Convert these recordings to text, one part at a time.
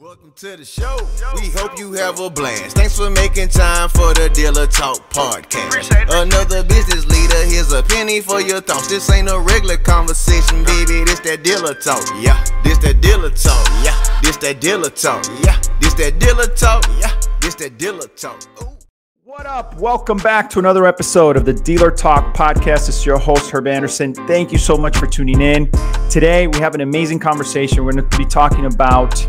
Welcome to the show. We hope you have a blast. Thanks for making time for the Dealer Talk podcast. Another business leader, here's a penny for your thoughts. This ain't a regular conversation, baby. This that Dealer Talk. Yeah, this that Dealer Talk. Yeah, this that Dealer Talk. Yeah, this that Dealer Talk. Yeah, this that Dealer Talk. Ooh. What up? Welcome back to another episode of the Dealer Talk podcast. It's your host, Herb Anderson. Thank you so much for tuning in. Today, we have an amazing conversation. We're going to be talking about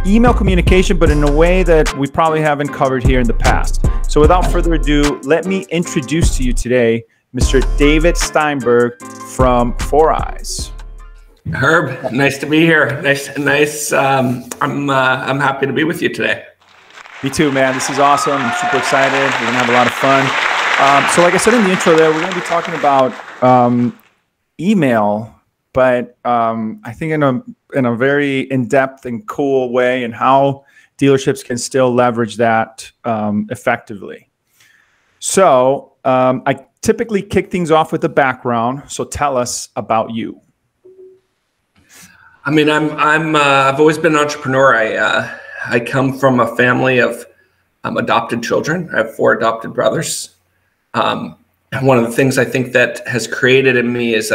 email communication, but in a way that we probably haven't covered here in the past. So without further ado, let me introduce to you today, Mr. David Steinberg from Foureyes. Herb, nice to be here. Nice. I'm happy to be with you today. Me too, man. This is awesome. I'm super excited. We're going to have a lot of fun. So like I said in the intro there, we're going to be talking about email, but I think in a very in-depth and cool way, and how dealerships can still leverage that effectively. So I typically kick things off with a background. So tell us about you. I mean, I've always been an entrepreneur. I come from a family of adopted children. I have 4 adopted brothers. And one of the things I think that has created in me is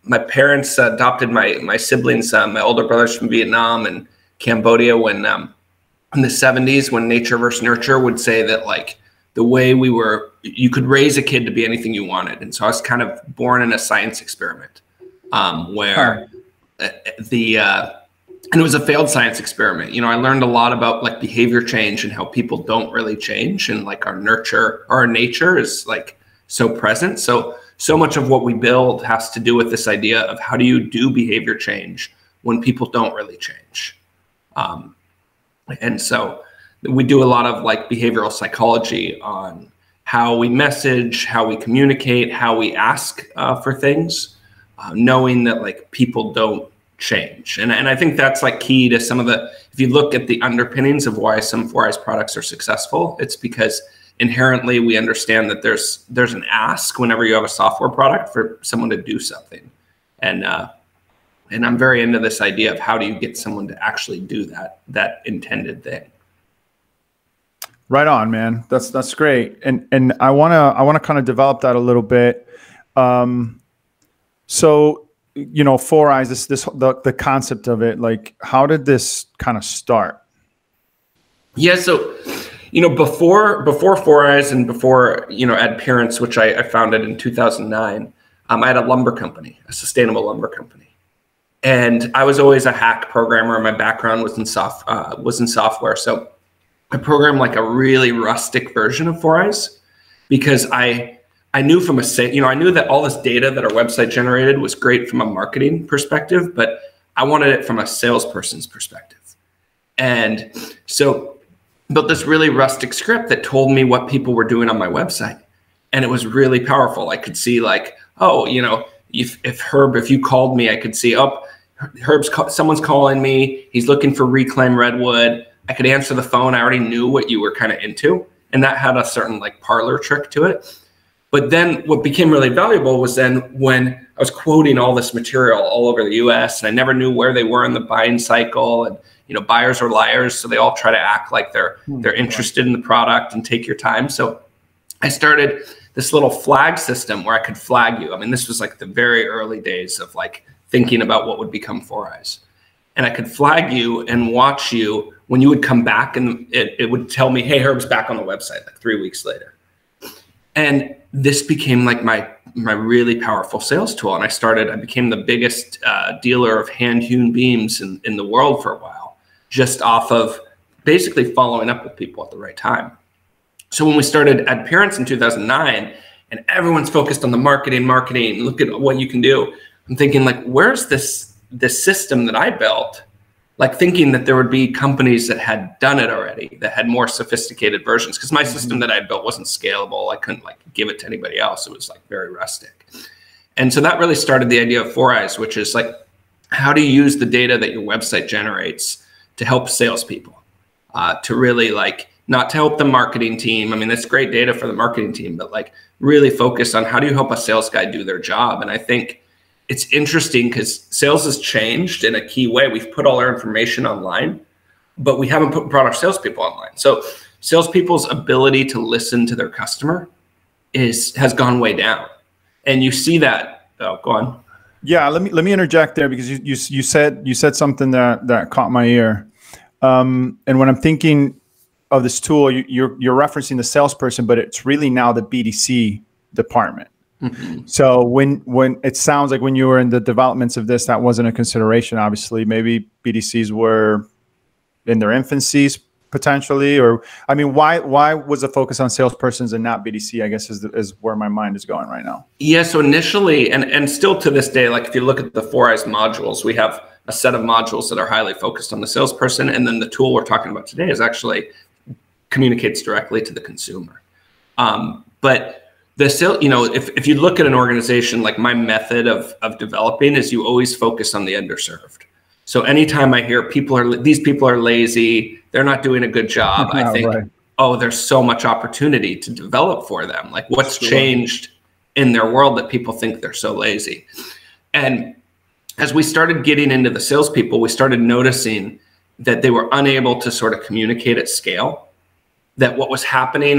my parents adopted my siblings, my older brothers from Vietnam and Cambodia when in the 70s, when nature versus nurture would say that like the way you could raise a kid to be anything you wanted. And so I was kind of born in a science experiment where and it was a failed science experiment. You know, I learned a lot about like behavior change and how people don't really change, and like our nature is like so present. So much of what we build has to do with this idea of how do you do behavior change when people don't really change. And so we do a lot of like behavioral psychology on how we message, how we communicate, how we ask for things, knowing that like people don't change. And I think that's like key to some of if you look at the underpinnings of why some Foureyes products are successful, it's because inherently we understand that there's an ask whenever you have a software product for someone to do something. And I'm very into this idea of how do you get someone to actually do that intended thing. Right on, man. That's great. And I wanna kind of develop that a little bit. So you know, Foureyes, the concept of it, like how did this kind of start? Yeah, so you know, before Foureyes and before, you know, Adherence, which I founded in 2009, I had a lumber company, a sustainable lumber company. And I was always a hack programmer. My background was in software. So I programmed like a really rustic version of Foureyes because I knew I knew that all this data that our website generated was great from a marketing perspective, but I wanted it from a salesperson's perspective. And so built this really rustic script that told me what people were doing on my website. And it was really powerful. I could see like, oh, you know, if you called me, I could see, oh, someone's calling me. He's looking for reclaimed redwood. I could answer the phone. I already knew what you were kind of into. And that had a certain like parlor trick to it. But then what became really valuable was then when I was quoting all this material all over the US, and I never knew where they were in the buying cycle, and you know, buyers are liars, so they all try to act like they're interested in the product and take your time. So I started this little flag system where I could flag you. I mean, this was like the very early days of like thinking about what would become Foureyes. And I could flag you and watch you when you would come back, and it would tell me, hey, Herb's back on the website like 3 weeks later. And this became like my really powerful sales tool. And I became the biggest dealer of hand-hewn beams in the world for a while, just off of basically following up with people at the right time. So when we started Adherence in 2009, and everyone's focused on the marketing, look at what you can do. I'm thinking like, where's this system that I built? Like thinking that there would be companies that had done it already, that had more sophisticated versions. Because my system that I built wasn't scalable. I couldn't like give it to anybody else. It was like very rustic. And so that really started the idea of Foureyes, which is like, how do you use the data that your website generates to help salespeople? To really like, not to help the marketing team. I mean, that's great data for the marketing team, but like really focus on how do you help a sales guy do their job? And I think it's interesting because sales has changed in a key way. We've put all our information online, but we haven't brought our salespeople online. So salespeople's ability to listen to their customer has gone way down. And you see that. Oh, go on. Yeah, let me interject there, because you said something that caught my ear. And when I'm thinking of this tool, you're referencing the salesperson, but it's really now the BDC department. Mm-hmm. So when it sounds like when you were in the developments of this, that wasn't a consideration. Obviously, maybe BDCs were in their infancies potentially, or I mean, why was the focus on salespersons and not BDC? I guess is where my mind is going right now. Yeah. So initially, and still to this day, like if you look at the Foureyes modules, we have a set of modules that are highly focused on the salesperson, and then the tool we're talking about today is actually communicates directly to the consumer. But the sale, if you look at an organization, like my method of developing is you always focus on the underserved. So anytime I hear these people are lazy, they're not doing a good job, I think, right. Oh, there's so much opportunity to develop for them. Like what's changed in their world that people think they're so lazy? And as we started getting into the salespeople, we started noticing that they were unable to sort of communicate at scale. That what was happening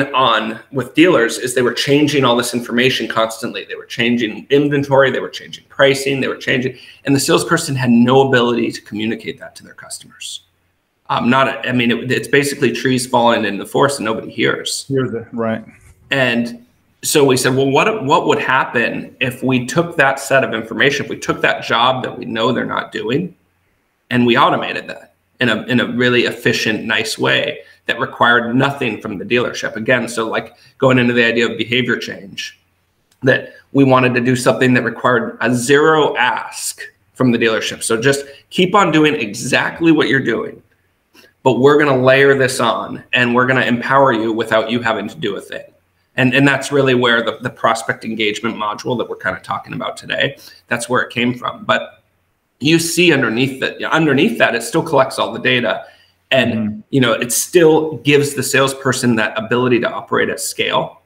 with dealers is they were changing all this information constantly. They were changing inventory, they were changing pricing, and the salesperson had no ability to communicate that to their customers. It's basically trees falling in the forest and nobody hears. Right. And so we said, well, what would happen if we took that set of information, if we took that job that we know they're not doing, and we automated that in a really efficient, nice way that required nothing from the dealership. Again, so like going into the idea of behavior change, that we wanted to do something that required a zero ask from the dealership. So just keep on doing exactly what you're doing, but we're going to layer this on and we're going to empower you without you having to do a thing. And that's really where the prospect engagement module that we're kind of talking about today, that's where it came from. But you see underneath that, it still collects all the data. And, it still gives the salesperson that ability to operate at scale.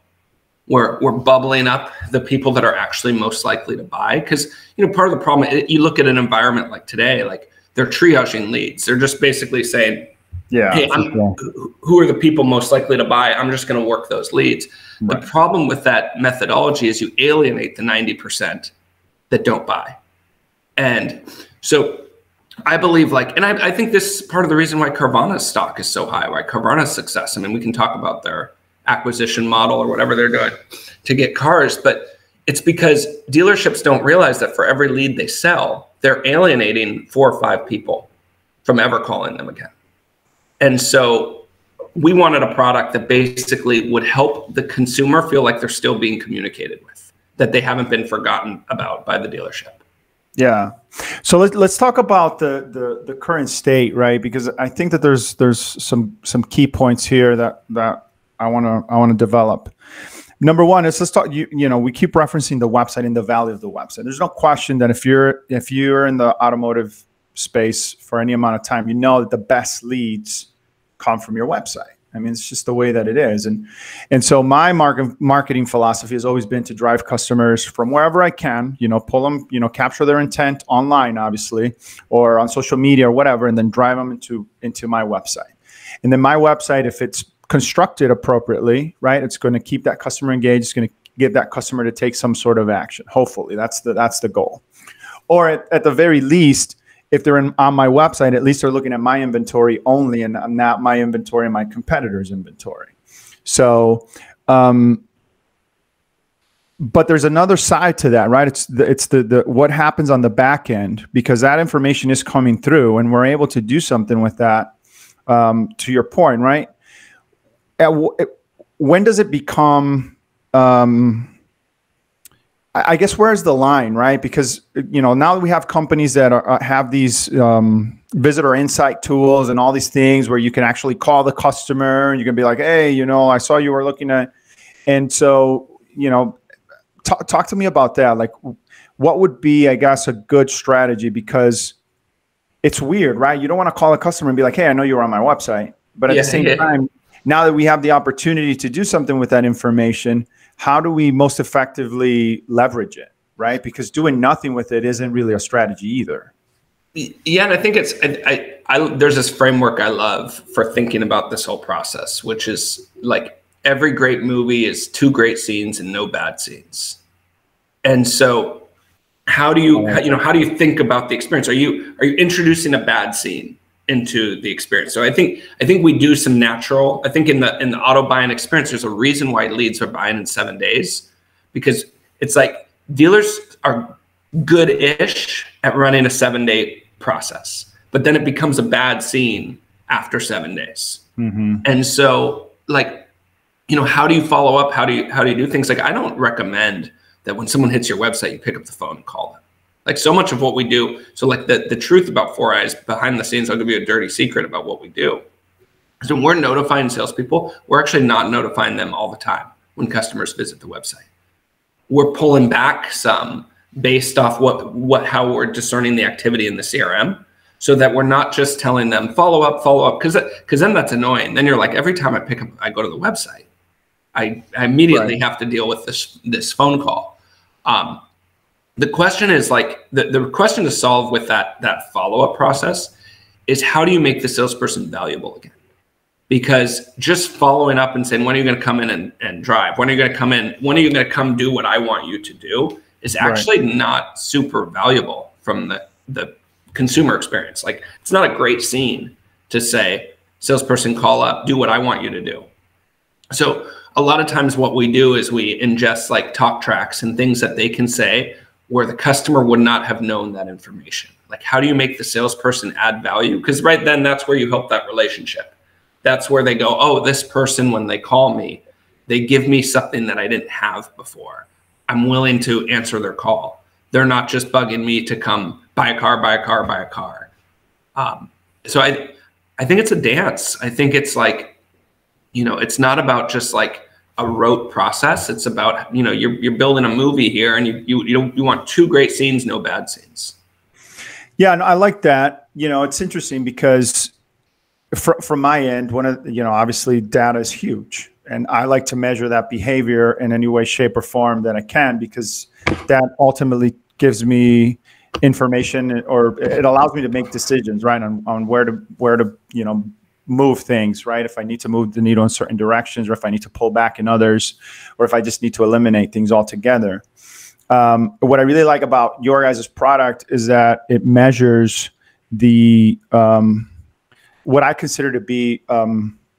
We're bubbling up the people that are actually most likely to buy. Because, part of the problem, you look at an environment like today, like they're triaging leads. They're just basically saying, hey, who are the people most likely to buy? I'm just going to work those leads. Right. The problem with that methodology is you alienate the 90% that don't buy. And so I believe I think this is part of the reason why Carvana's stock is so high, why Carvana's success. I mean, we can talk about their acquisition model or whatever they're doing to get cars, but it's because dealerships don't realize that for every lead they sell, they're alienating 4 or 5 people from ever calling them again. And so we wanted a product that basically would help the consumer feel like they're still being communicated with, that they haven't been forgotten about by the dealership. Yeah. So let's talk about the current state, right? Because I think that there's some key points here that I want to develop. Number one is, let's talk. We keep referencing the website and the value of the website. There's no question that if you're in the automotive space for any amount of time, you know that the best leads come from your website. I mean, it's just the way that it is. And so my marketing philosophy has always been to drive customers from wherever I can, pull them, capture their intent online, obviously, or on social media or whatever, and then drive them into my website. And then my website, if it's constructed appropriately, right, it's going to keep that customer engaged. It's going to get that customer to take some sort of action. Hopefully, that's the goal. Or at the very least, if they're on my website, at least they're looking at my inventory only and not my inventory and my competitor's inventory. So, but there's another side to that, right? It's the what happens on the back end, because that information is coming through and we're able to do something with that, to your point, right? When does it become, I guess, where's the line, right? Because, now that we have companies that have these visitor insight tools and all these things where you can actually call the customer and you can be like, hey, I saw you were looking at, and so, talk to me about that. Like, what would be, I guess, a good strategy? Because it's weird, right? You don't want to call a customer and be like, hey, I know you were on my website. But at the same time, now that we have the opportunity to do something with that information, how do we most effectively leverage it? right? Because doing nothing with it isn't really a strategy either. Yeah, and I think it's there's this framework I love for thinking about this whole process, which is like every great movie is 2 great scenes and no bad scenes. And so how do you think about the experience? Are you introducing a bad scene into the experience? So I think we do some natural. I think in the auto buying experience, there's a reason why leads are buying in 7 days, because it's like dealers are good-ish at running a 7-day process, but then it becomes a bad scene after 7 days. Mm-hmm. And so, like, how do you follow up? How do you do things? Like, I don't recommend that when someone hits your website, you pick up the phone and call them. Like, so much of what we do. So like the truth about Foureyes behind the scenes, I'll give you a dirty secret about what we do. So when we're notifying salespeople, we're actually not notifying them all the time when customers visit the website. We're pulling back some based off how we're discerning the activity in the CRM, so that we're not just telling them follow up, because then that's annoying. Then you're like, every time I go to the website, I immediately have to deal with this phone call. The question is like the question to solve with that follow-up process is, how do you make the salesperson valuable again? Because just following up and saying, when are you going to come in and drive? When are you going to come in? When are you going to come do what I want you to do? Is actually not super valuable from the consumer experience. Like, it's not a great scene to say, salesperson, call up, do what I want you to do. So a lot of times what we do is we ingest like talk tracks and things that they can say where the customer would not have known that information. Like, how do you make the salesperson add value? Because right then, that's where you help that relationship. That's where they go, oh, this person, when they call me, they give me something that I didn't have before. I'm willing to answer their call. They're not just bugging me to come buy a car. So I think it's a dance. I think it's like, it's not about just like a rote process. It's about, you're building a movie here, and you want 2 great scenes, no bad scenes. Yeah, and I like that. It's interesting because from my end, obviously data is huge. And I like to measure that behavior in any way, shape, or form that I can, because that ultimately gives me information, or it allows me to make decisions, right, on where to move things, right? If I need to move the needle in certain directions, or if I need to pull back in others, or if I just need to eliminate things altogether. What I really like about your guys' product is that it measures the what I consider to be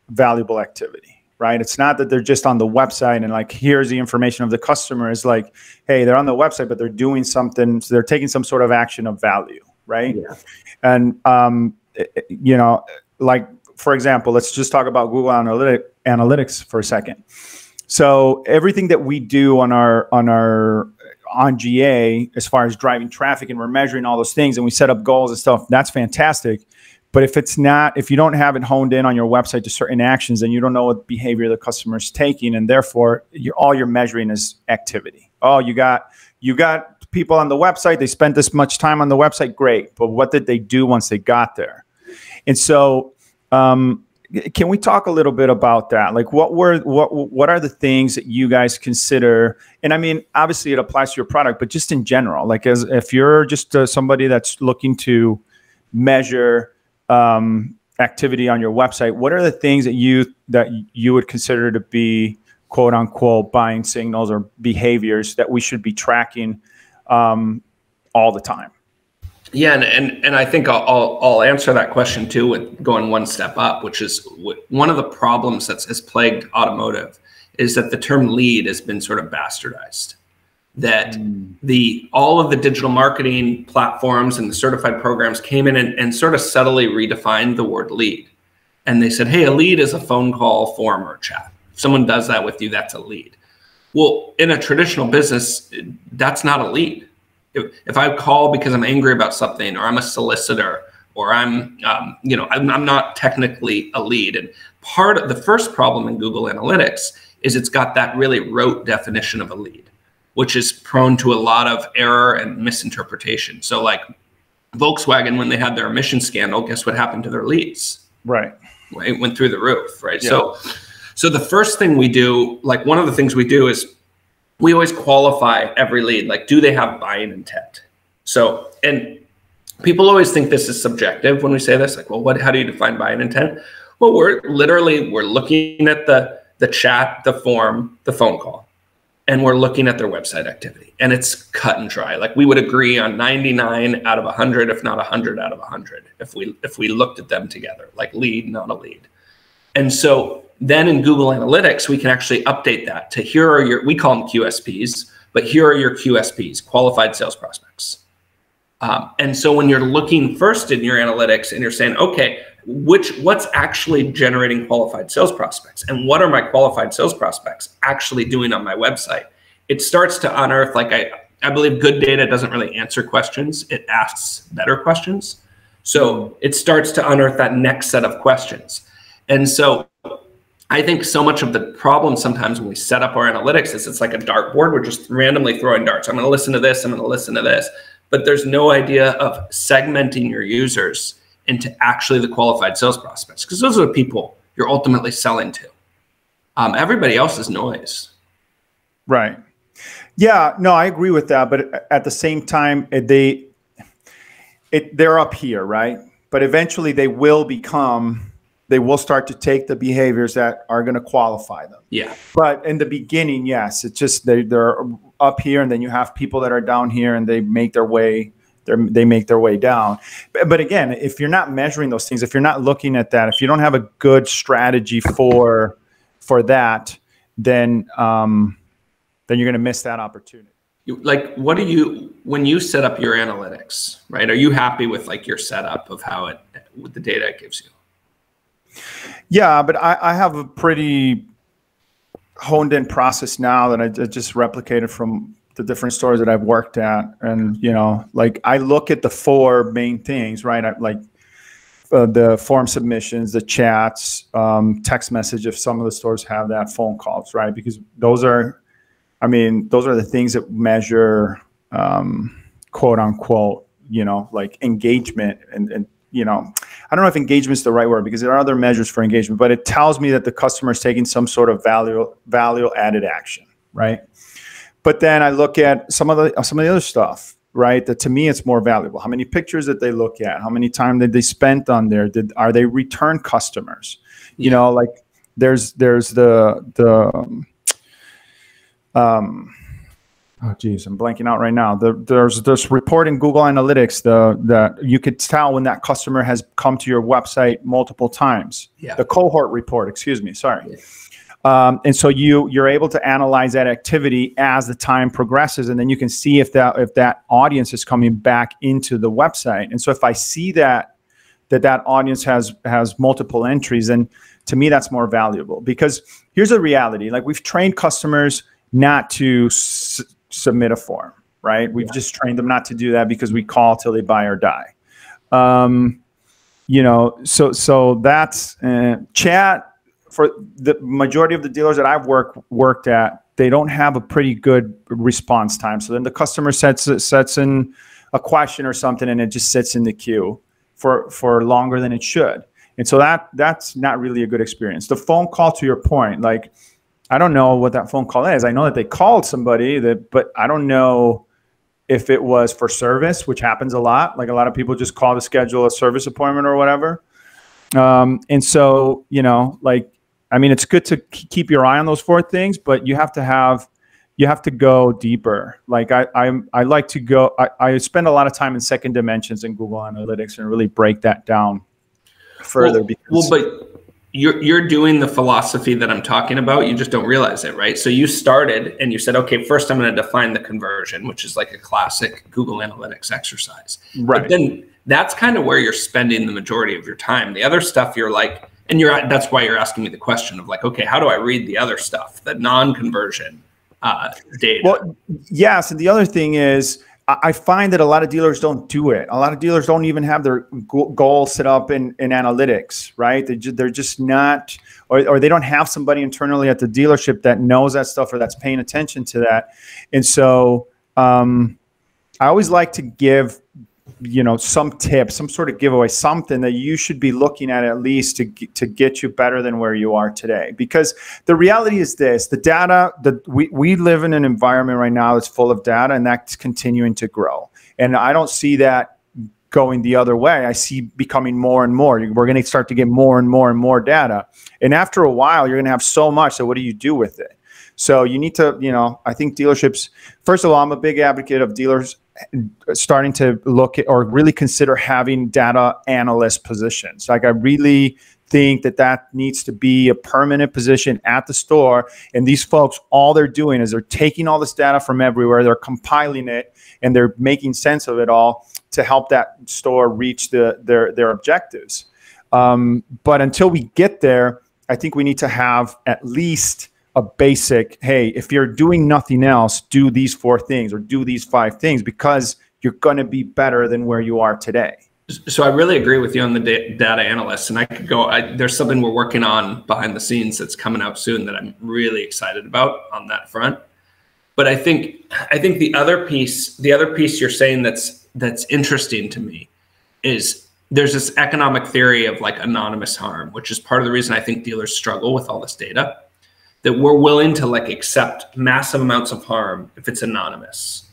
valuable activity. Right? It's not that they're just on the website and like, here's the information of the customer. It's like, hey, they're on the website, but they're doing something. So they're taking some sort of action of value. Right. Yeah. And, like, for example, let's just talk about Google Analytics for a second. So everything that we do on GA, as far as driving traffic, and we're measuring all those things, and we set up goals and stuff, that's fantastic. But if you don't have it honed in on your website to certain actions, then you don't know what behavior the customer is taking, and therefore all you're measuring is activity. Oh, you got people on the website, they spent this much time on the website, great, but what did they do once they got there? And so, can we talk a little bit about that? Like, what are the things that you guys consider? And I mean, obviously, it applies to your product, but just in general, like, if you're just somebody that's looking to measure activity on your website, what are the things that you would consider to be quote unquote buying signals or behaviors that we should be tracking all the time? Yeah, and I think I'll answer that question too with going one step up, which is one of the problems that has plagued automotive is that the term lead has been sort of bastardized. That all of the digital marketing platforms and the certified programs came in and sort of subtly redefined the word lead. And they said, hey, a lead is a phone call, form, or chat. If someone does that with you, that's a lead. Well, in a traditional business, that's not a lead. If I call because I'm angry about something, or I'm a solicitor, or I'm not technically a lead. And part of the first problem in Google Analytics is it's got that really rote definition of a lead, which is prone to a lot of error and misinterpretation. So like Volkswagen, when they had their emission scandal, guess what happened to their leads? Right. It went through the roof, right? Yeah. So the first thing we do, like one of the things we do is we always qualify every lead. Like, do they have buying intent? So, and people always think this is subjective when we say this, like, well, how do you define buying intent? Well, we're looking at the chat, the form, the phone call, and we're looking at their website activity, and it's cut and dry. Like, we would agree on 99 out of 100, if not 100 out of 100, if we looked at them together, like lead, not a lead. And so then in Google Analytics, we can actually update that to here are your, we call them QSPs, but here are your QSPs, qualified sales prospects. And so when you're looking first in your analytics and you're saying, okay, what's actually generating qualified sales prospects, and what are my qualified sales prospects actually doing on my website? It starts to unearth, like I believe good data doesn't really answer questions. It asks better questions. So it starts to unearth that next set of questions. And so I think so much of the problem sometimes when we set up our analytics is it's like a dartboard. We're just randomly throwing darts. I'm going to listen to this. I'm going to listen to this. But there's no idea of segmenting your users into actually the qualified sales prospects, because those are the people you're ultimately selling to. Everybody else is noise. Right. Yeah, no, I agree with that. But at the same time, they're up here, right? But eventually they will start to take the behaviors that are going to qualify them. Yeah. But in the beginning, yes, it's just they're up here, and then you have people that are down here, and they make their way down. But again, if you're not measuring those things, if you're not looking at that, if you don't have a good strategy for that, then you're going to miss that opportunity. Like, when you set up your analytics, right? Are you happy with like your setup of how with the data it gives you? Yeah, but I have a pretty honed in process now that I just replicated from the different stores that I've worked at. And, like, I look at the four main things, right? The form submissions, the chats, text message, if some of the stores have that, phone calls, right? Because those are the things that measure, quote unquote, like engagement and I don't know if engagement is the right word, because there are other measures for engagement, but it tells me that the customer is taking some sort of value added action, right? But then I look at some of the other stuff, right? That to me it's more valuable. How many pictures did they look at? How many time did they spend on there? Are they return customers? Yeah. Like there's the oh geez, I'm blanking out right now. There's this report in Google Analytics that you could tell when that customer has come to your website multiple times. Yeah. The cohort report, excuse me, sorry. Yeah. And so you're able to analyze that activity as the time progresses, and then you can see if that audience is coming back into the website. And so if I see that audience has multiple entries, then to me that's more valuable, because here's the reality: like, we've trained customers not to submit a form, right? We've just trained them not to do that because we call till they buy or die. So that's chat. For the majority of the dealers that I've worked at, they don't have a pretty good response time. So then the customer sets in a question or something, and it just sits in the queue for longer than it should. And so that's not really a good experience. The phone call, to your point, like, I don't know what that phone call is. I know that they called somebody, but I don't know if it was for service, which happens a lot. Like, a lot of people just call to schedule a service appointment or whatever. And so, it's good to keep your eye on those four things, but you have to go deeper. Like, I like to go, I spend a lot of time in second dimensions in Google Analytics and really break that down further. But you're doing the philosophy that I'm talking about. You just don't realize it, right? So you started and you said, okay, first I'm going to define the conversion, which is like a classic Google Analytics exercise. Right. But then that's kind of where you're spending the majority of your time. The other stuff you're like, and that's why you're asking me the question of like, okay, how do I read the other stuff, the non-conversion data? Well, yes. And the other thing is, I find that a lot of dealers don't do it. A lot of dealers don't even have their goal set up in analytics, right? They're just not, or they don't have somebody internally at the dealership that knows that stuff or that's paying attention to that. And so I always like to give some tips, some sort of giveaway, something that you should be looking at least to get you better than where you are today. Because the reality is this: the data that we live in an environment right now that's full of data, and that's continuing to grow. And I don't see that going the other way. I see becoming more and more. We're going to start to get more and more and more data. And after a while, you're going to have so much. So what do you do with it? So you need to, I think dealerships, first of all, I'm a big advocate of dealers starting to look at or really consider having data analyst positions. Like I really think that needs to be a permanent position at the store. And these folks, all they're doing is they're taking all this data from everywhere, they're compiling it, and they're making sense of it all to help that store reach their objectives. But until we get there, I think we need to have at least a basic, hey, if you're doing nothing else, do these 4 things or do these 5 things, because you're going to be better than where you are today. So I really agree with you on the data analysts, and I could go, there's something we're working on behind the scenes that's coming out soon that I'm really excited about on that front. But I think the other piece you're saying that's interesting to me is there's this economic theory of like anonymous harm, which is part of the reason I think dealers struggle with all this data, that we're willing to like accept massive amounts of harm if it's anonymous.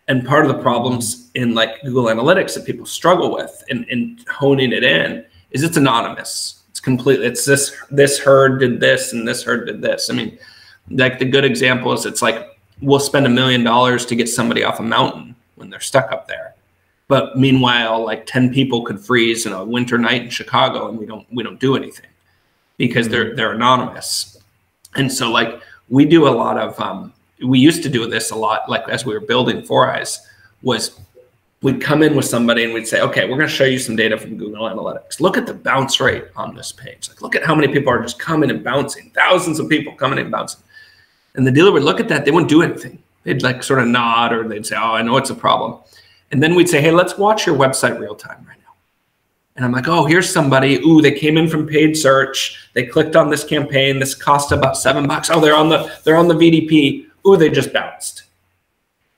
And part of the problems in like Google Analytics that people struggle with in honing it in is it's anonymous. It's completely, it's this herd did this and this herd did this. I mean, like the good example is it's like, we'll spend $1 million to get somebody off a mountain when they're stuck up there. But meanwhile, like 10 people could freeze in a winter night in Chicago and we don't do anything because they're anonymous. And so like we do a lot of, we used to do this a lot, like as we were building Foureyes, was we'd come in with somebody and we'd say, okay, we're going to show you some data from Google Analytics. Look at the bounce rate on this page. Like, look at how many people are just coming and bouncing, thousands of people coming and bouncing. And the dealer would look at that. They wouldn't do anything. They'd like sort of nod, or they'd say, oh, I know it's a problem. And then we'd say, hey, let's watch your website real time right now. And I'm like, oh, here's somebody. Ooh, they came in from paid search. They clicked on this campaign. This cost about $7. Oh, they're on the VDP. Ooh, they just bounced.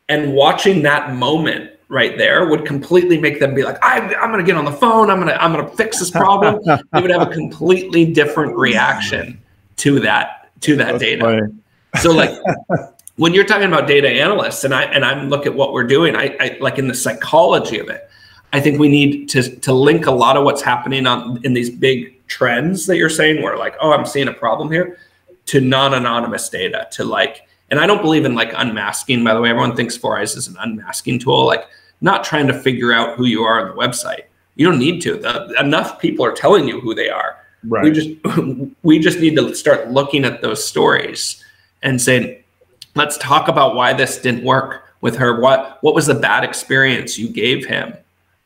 And watching that moment right there would completely make them be like, I'm going to get on the phone. I'm going to fix this problem. They would have a completely different reaction to that data. Funny. So like when you're talking about data analysts and I look at what we're doing, I like in the psychology of it, I think we need to link a lot of what's happening in these big trends that you're saying where like, oh, I'm seeing a problem here, to non-anonymous data, to like, and I don't believe in like unmasking, by the way. Everyone thinks Foureyes is an unmasking tool, like not trying to figure out who you are on the website. You don't need to. Enough people are telling you who they are. Right. We just need to start looking at those stories and saying, let's talk about why this didn't work with her. What was the bad experience you gave him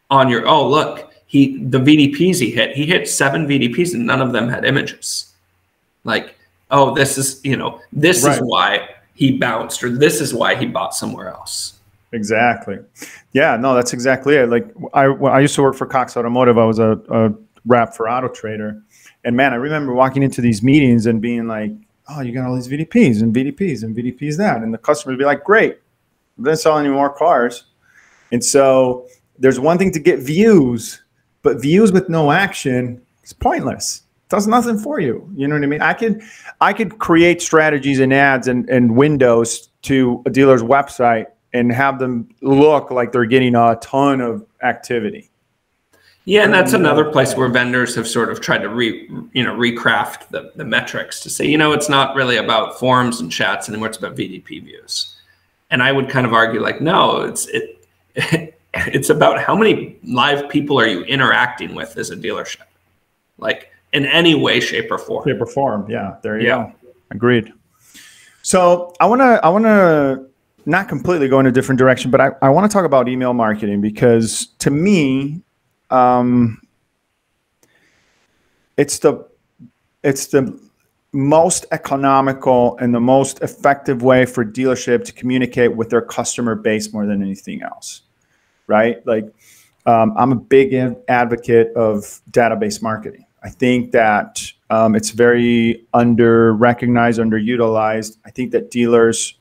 on your, oh, look, the VDPs he hit 7 VDPs and none of them had images. Like, oh, this is, this is why he bounced, or this is why he bought somewhere else. Exactly. Yeah, no, that's exactly it. Like when I used to work for Cox Automotive. I was a rep for Auto Trader. And man, I remember walking into these meetings and being like, oh, you got all these VDPs and VDPs and VDPs that. And the customer would be like, great, I'm not selling any more cars. And so there's one thing to get views, but views with no action is pointless. It does nothing for you. You know what I mean? I could create strategies and ads and windows to a dealer's website and have them look like they're getting a ton of activity. Yeah, and that's another place where vendors have sort of tried to recraft the metrics to say, it's not really about forums and chats anymore, it's about VDP views. And I would kind of argue like, no, it's about how many live people are you interacting with as a dealership, like in any way, shape, or form. Shape or form, yeah. There you go. Agreed. So I wanna not completely go in a different direction, but I want to talk about email marketing, because to me, it's the most economical and the most effective way for dealership to communicate with their customer base more than anything else, right? Like, I'm a big advocate of database marketing. I think that it's very under-recognized, underutilized. I think that dealers,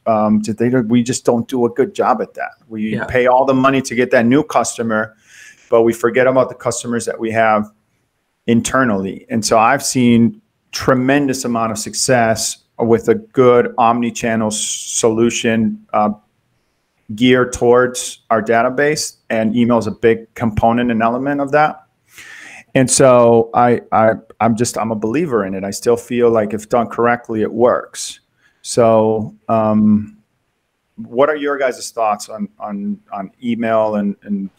we just don't do a good job at that. We pay all the money to get that new customer, but we forget about the customers that we have internally. And so I've seen tremendous amount of success with a good omni-channel solution geared towards our database, and email is a big component and element of that. And so I'm a believer in it. I still feel like if done correctly, it works. So what are your guys' thoughts on email and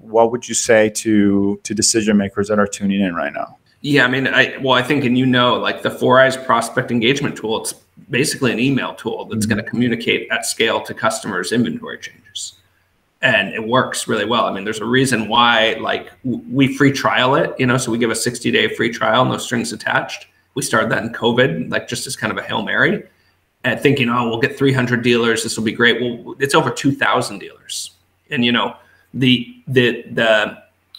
what would you say to decision makers that are tuning in right now? Yeah, I mean, I think, and like the Foureyes prospect engagement tool, it's basically an email tool that's going to communicate at scale to customers' inventory changes. And it works really well. I mean, there's a reason why, like, we free trial it, so we give a 60-day free trial, no strings attached. We started that in COVID, like just as kind of a Hail Mary, and thinking, oh, we'll get 300 dealers. This will be great. Well, it's over 2,000 dealers. And,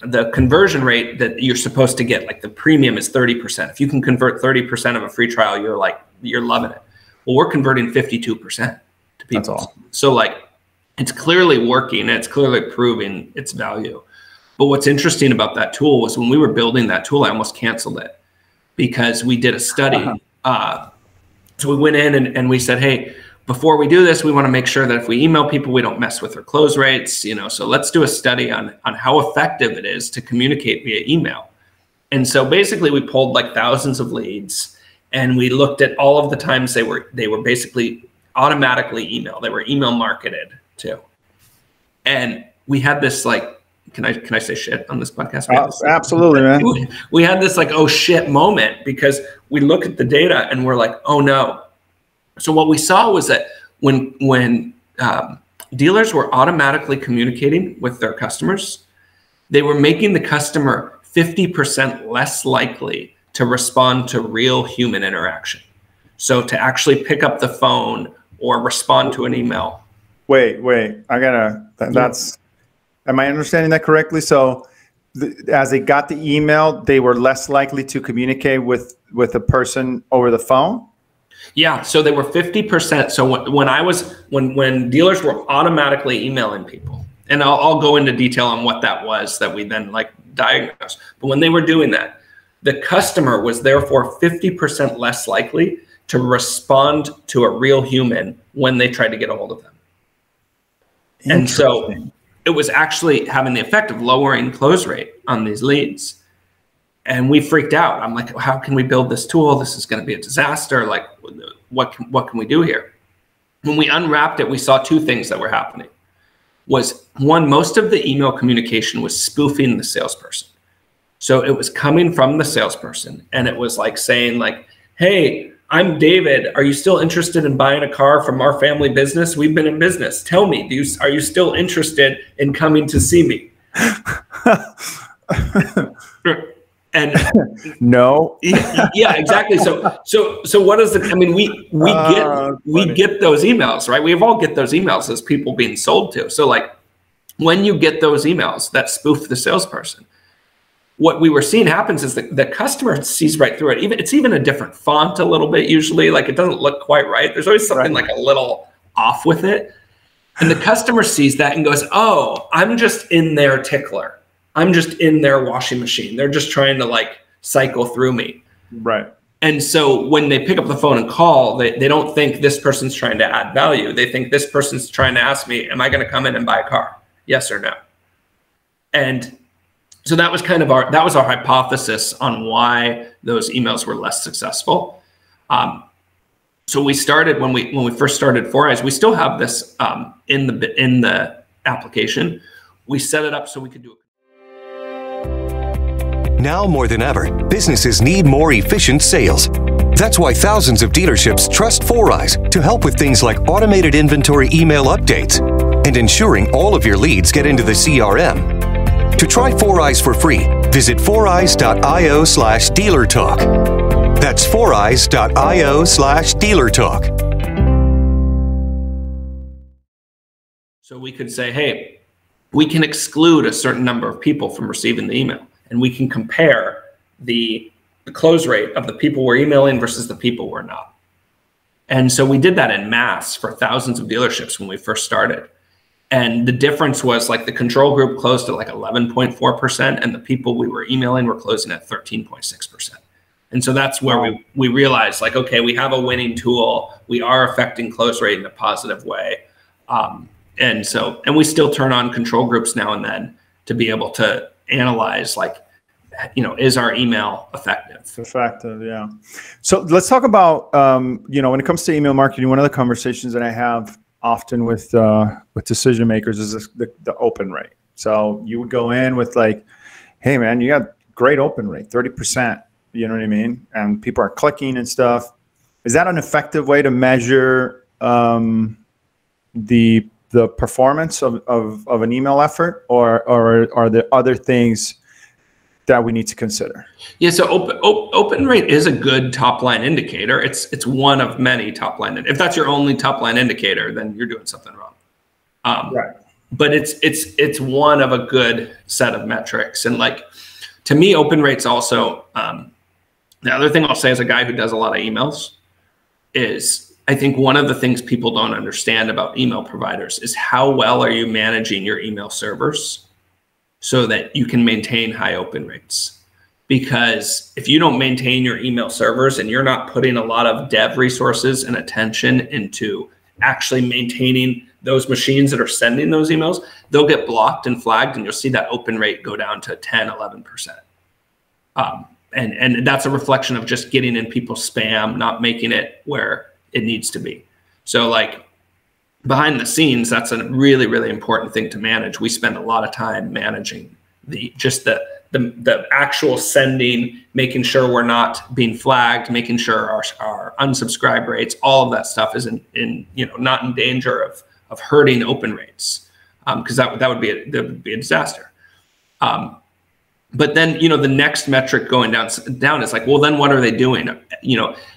the conversion rate that you're supposed to get, like the premium is 30%. If you can convert 30% of a free trial, you're loving it. Well, we're converting 52% to people. That's all. So like, it's clearly working and it's clearly proving its value. But what's interesting about that tool was when we were building that tool, I almost canceled it because we did a study. So we went in and we said, hey, before we do this, we want to make sure that if we email people, we don't mess with their close rates, so let's do a study on how effective it is to communicate via email. And so basically we pulled like thousands of leads and we looked at all of the times they were basically automatically emailed. They were email marketed too. And we had this like, can I say shit on this podcast? Absolutely, man. We had this like, oh shit moment because we look at the data and we're like, oh no. So what we saw was that when dealers were automatically communicating with their customers, they were making the customer 50% less likely to respond to real human interaction. So to actually pick up the phone or respond to an email. Wait, am I understanding that correctly? So as they got the email, they were less likely to communicate with a person over the phone? Yeah, so they were 50%. So when dealers were automatically emailing people, and I'll go into detail on what that was that we then like diagnosed. But when they were doing that, the customer was therefore 50% less likely to respond to a real human when they tried to get a hold of them. And so it was actually having the effect of lowering close rate on these leads. And we freaked out. I'm like, how can we build this tool? This is going to be a disaster. Like, what can we do here? When we unwrapped it, we saw two things that were happening. Was one, most of the email communication was spoofing the salesperson. So it was coming from the salesperson, and it was like saying like, hey, I'm David. Are you still interested in buying a car from our family business? We've been in business. Tell me, are you still interested in coming to see me? And no. Yeah, exactly. So what is I mean, we get those emails, right? We all get those emails as people being sold to. So like when you get those emails that spoof the salesperson, what we were seeing happens is the customer sees right through it. It's even a different font a little bit usually. Like it doesn't look quite right. There's always something like a little off with it. And the customer sees that and goes, oh, I'm just in their tickler. I'm just in their washing machine. They're just trying to like cycle through me. Right. And so when they pick up the phone and call, they don't think this person's trying to add value. They think this person's trying to ask me, am I going to come in and buy a car? Yes or no? And so that was kind of our hypothesis on why those emails were less successful. So we started when we first started Foureyes, we still have this in the application. We set it up so we could do it. Now more than ever, businesses need more efficient sales. That's why thousands of dealerships trust Foureyes to help with things like automated inventory email updates and ensuring all of your leads get into the CRM. To try Foureyes for free, visit foureyes.io/dealertalk. That's foureyes.io/dealertalk. So we could say, hey, we can exclude a certain number of people from receiving the email, and we can compare the close rate of the people we're emailing versus the people we're not. And so we did that en masse for thousands of dealerships when we first started. And the difference was like the control group closed at like 11.4%, and the people we were emailing were closing at 13.6%. And so that's where we realized, like, okay, we have a winning tool. We are affecting close rate in a positive way. And we still turn on control groups now and then to be able to analyze, like, is our email effective? Effective, yeah. So let's talk about, when it comes to email marketing, one of the conversations that I have often with decision makers is the open rate. So you would go in with like, hey man, you got great open rate, 30%, you know what I mean? And people are clicking and stuff. Is that an effective way to measure the performance of an email effort, or are there other things that we need to consider? Yeah, so open rate is a good top line indicator. It's one of many top line. If that's your only top line indicator, then you're doing something wrong. Right. But it's one of a good set of metrics. And like, to me, open rate's also, the other thing I'll say as a guy who does a lot of emails is, I think one of the things people don't understand about email providers is how well are you managing your email servers so that you can maintain high open rates. Because if you don't maintain your email servers and you're not putting a lot of dev resources and attention into actually maintaining those machines that are sending those emails, they'll get blocked and flagged, and you'll see that open rate go down to 10, 11%. And that's a reflection of just getting in people's spam, not making it where it needs to be. So like, behind the scenes, that's a really, really important thing to manage. We spend a lot of time managing the actual sending, making sure we're not being flagged, making sure our unsubscribe rates, all of that stuff is not in danger of hurting open rates, because that would be a disaster. But then, the next metric going down is like, well, then what are they doing?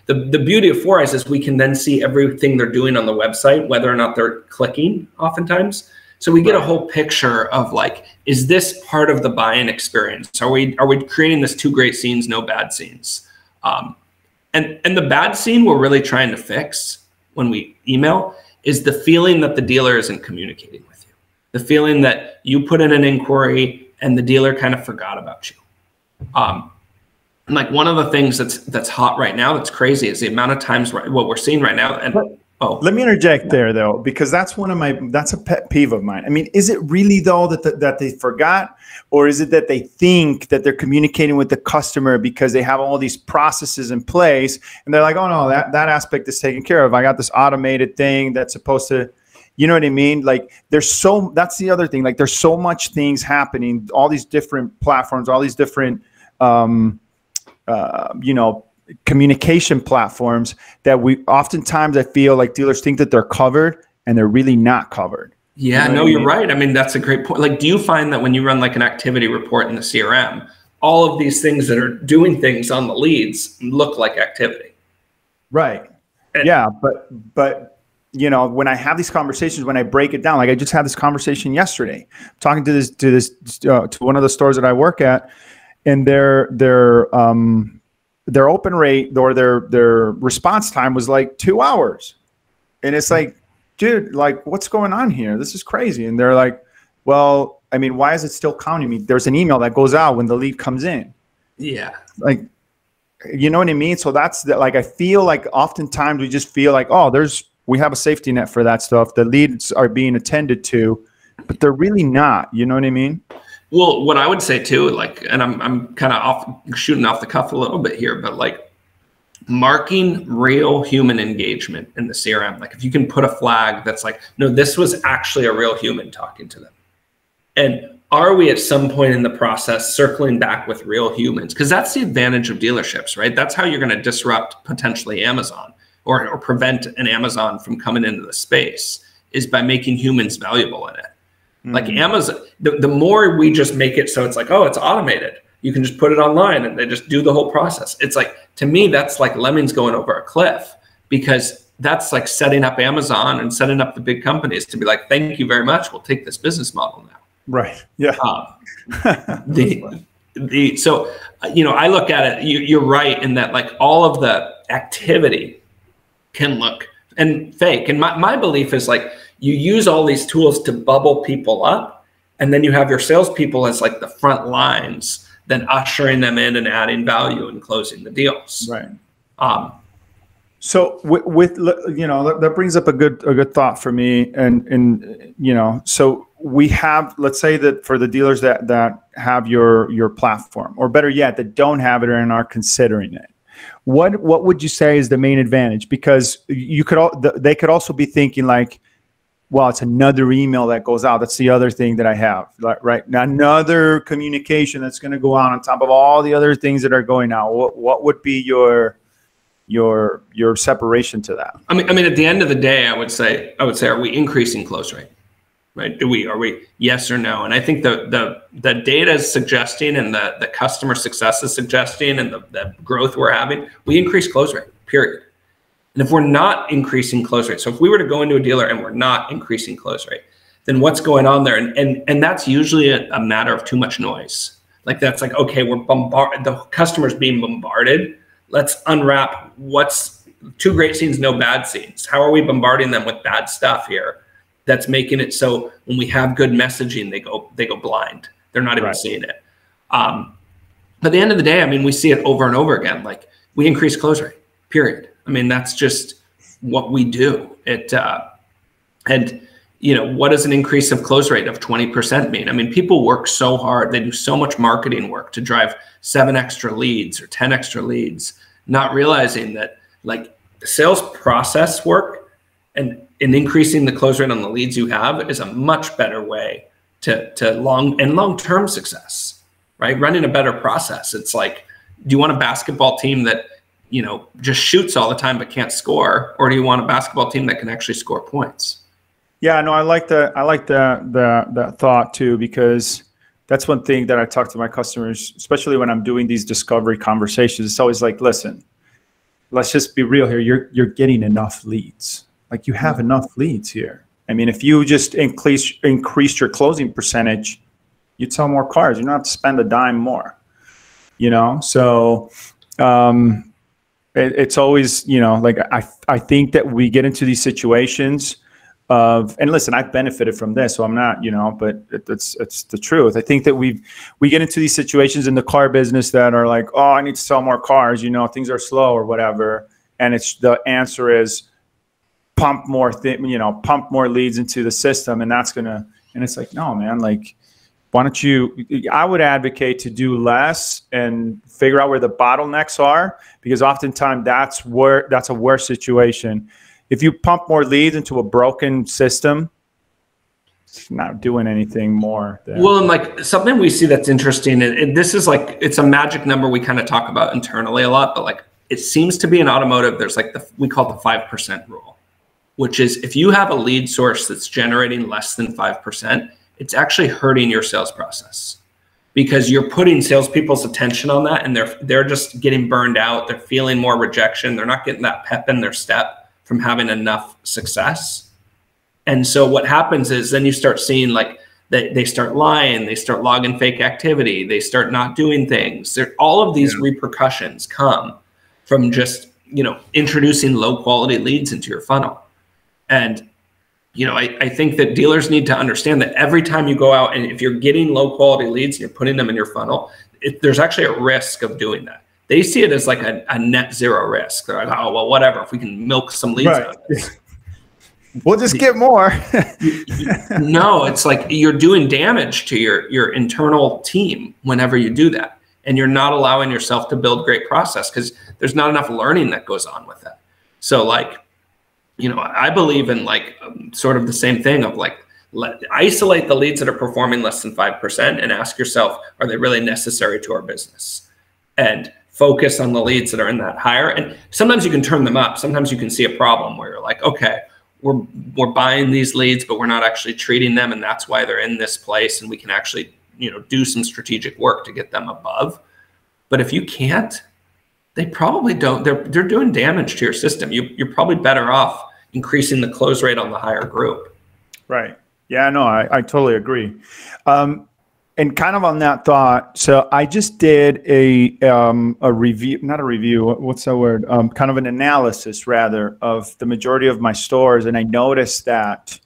The beauty of Foureyes is we can then see everything they're doing on the website, whether or not they're clicking oftentimes. So we get a whole picture of like, is this part of the buy-in experience? Are we creating this 2 great scenes, no bad scenes? And the bad scene we're really trying to fix when we email is the feeling that the dealer isn't communicating with you. The feeling that you put in an inquiry and the dealer kind of forgot about you. And like, one of the things that's hot right now, that's crazy, is the amount of times what we're seeing right now. And let me interject there though, because that's a pet peeve of mine. I mean, is it really though that they forgot, or is it that they think that they're communicating with the customer because they have all these processes in place and they're like, oh no, that aspect is taken care of. I got this automated thing that's supposed to, you know what I mean? Like, that's the other thing. Like, there's so much things happening, all these different platforms, all these different, communication platforms, that we oftentimes, I feel like dealers think that they're covered and they're really not covered. Yeah, you're right. I mean, that's a great point. Like, do you find that when you run like an activity report in the CRM, all of these things that are doing things on the leads look like activity? Right. Yeah. But, when I have these conversations, when I break it down, like I just had this conversation yesterday, talking to one of the stores that I work at, and their open rate or their response time was like 2 hours. And it's like, dude, like, what's going on here? This is crazy. And they're like, well, I mean, why is it still counting me? There's an email that goes out when the lead comes in. Yeah. Like, you know what I mean? So that's like, I feel like oftentimes we just feel like, oh, we have a safety net for that stuff. The leads are being attended to, but they're really not. You know what I mean? Well, what I would say too, like, and I'm kind of shooting off the cuff a little bit here, but like, marking real human engagement in the CRM. Like, if you can put a flag that's like, no, this was actually a real human talking to them. And are we at some point in the process circling back with real humans? Because that's the advantage of dealerships, right? That's how you're going to disrupt potentially Amazon, or prevent an Amazon from coming into the space, is by making humans valuable in it. Mm-hmm. Like Amazon, the more we just make it so it's like, oh, it's automated. You can just put it online and they just do the whole process. It's like, to me, that's like lemmings going over a cliff, because that's like setting up Amazon and setting up the big companies to be like, thank you very much, we'll take this business model now. Right. Yeah. So, I look at it, you're right in that, like, all of the activity can look and fake. And my belief is like, you use all these tools to bubble people up, and then you have your salespeople as like the front lines, then ushering them in and adding value and closing the deals. Right. So with that brings up a good thought for me, and so we have, let's say that for the dealers that have your platform, or better yet, that don't have it and are considering it, what would you say is the main advantage? Because they could also be thinking like, well, it's another email that goes out. That's the other thing that I have, right? Now, another communication that's going to go out on top of all the other things that are going out. What would be your separation to that? I mean, at the end of the day, I would say, are we increasing close rate? Right? Are we yes or no? And I think the data is suggesting, and the customer success is suggesting, and the growth we're having, we increase close rate, period. And if we're not increasing close rate, so if we were to go into a dealer and we're not increasing close rate, then what's going on there? And that's usually a matter of too much noise. Like that's like, okay, the customer's being bombarded. Let's unwrap what's two great scenes, no bad scenes. How are we bombarding them with bad stuff here? That's making it so when we have good messaging, they go blind. They're not even seeing it. But at the end of the day, I mean, we see it over and over again. Like we increase close rate, period. I mean, that's just what we do. And what does an increase of close rate of 20% mean? I mean, people work so hard. They do so much marketing work to drive 7 extra leads or 10 extra leads, not realizing that like the sales process work and increasing the close rate on the leads you have is a much better way to long-term success, right? Running a better process. It's like, do you want a basketball team that just shoots all the time but can't score, or do you want a basketball team that can actually score points? Yeah, no, I like that thought too, because that's one thing that I talk to my customers, especially when I'm doing these discovery conversations. It's always like, listen, let's just be real here. You're getting enough leads. Like you have enough leads here. I mean, if you just increased your closing percentage, you'd sell more cars. You don't have to spend a dime more. So it's always, like I think that we get into these situations and listen, I've benefited from this, so I'm not, but it's the truth. I think that we get into these situations in the car business that are like, oh, I need to sell more cars, things are slow or whatever. And the answer is pump more leads into the system. And it's like, no, man, like, why don't I would advocate to do less and figure out where the bottlenecks are, because oftentimes that's a worse situation. If you pump more leads into a broken system, it's not doing anything more. Well, and like something we see that's interesting, and this is like, it's a magic number we kind of talk about internally a lot, but like it seems to be in automotive, there's like we call it the 5% rule, which is if you have a lead source that's generating less than 5%, it's actually hurting your sales process, because you're putting salespeople's attention on that, and they're just getting burned out. They're feeling more rejection. They're not getting that pep in their step from having enough success. And so what happens is then you start seeing like they start lying, they start logging fake activity, they start not doing things. All of these repercussions come from just, introducing low quality leads into your funnel. And, I think that dealers need to understand that every time you go out and if you're getting low quality leads and you're putting them in your funnel, there's actually a risk of doing that. They see it as like a net zero risk. They're like, oh, well, whatever, if we can milk some leads out of this. We'll just get more. No, it's like you're doing damage to your internal team whenever you do that. And you're not allowing yourself to build great process because there's not enough learning that goes on with it. So like, I believe in like sort of the same thing of like, isolate the leads that are performing less than 5% and ask yourself, are they really necessary to our business? And focus on the leads that are in that higher. And sometimes you can turn them up. Sometimes you can see a problem where you're like, okay, we're buying these leads, but we're not actually treating them. And that's why they're in this place. And we can actually, do some strategic work to get them above. But if you can't, they probably don't, they're doing damage to your system. You're probably better off increasing the close rate on the higher group. Right. Yeah, no, I totally agree. And kind of on that thought, so I just did a review, not a review, what's that word? Kind of an analysis rather of the majority of my stores. And I noticed that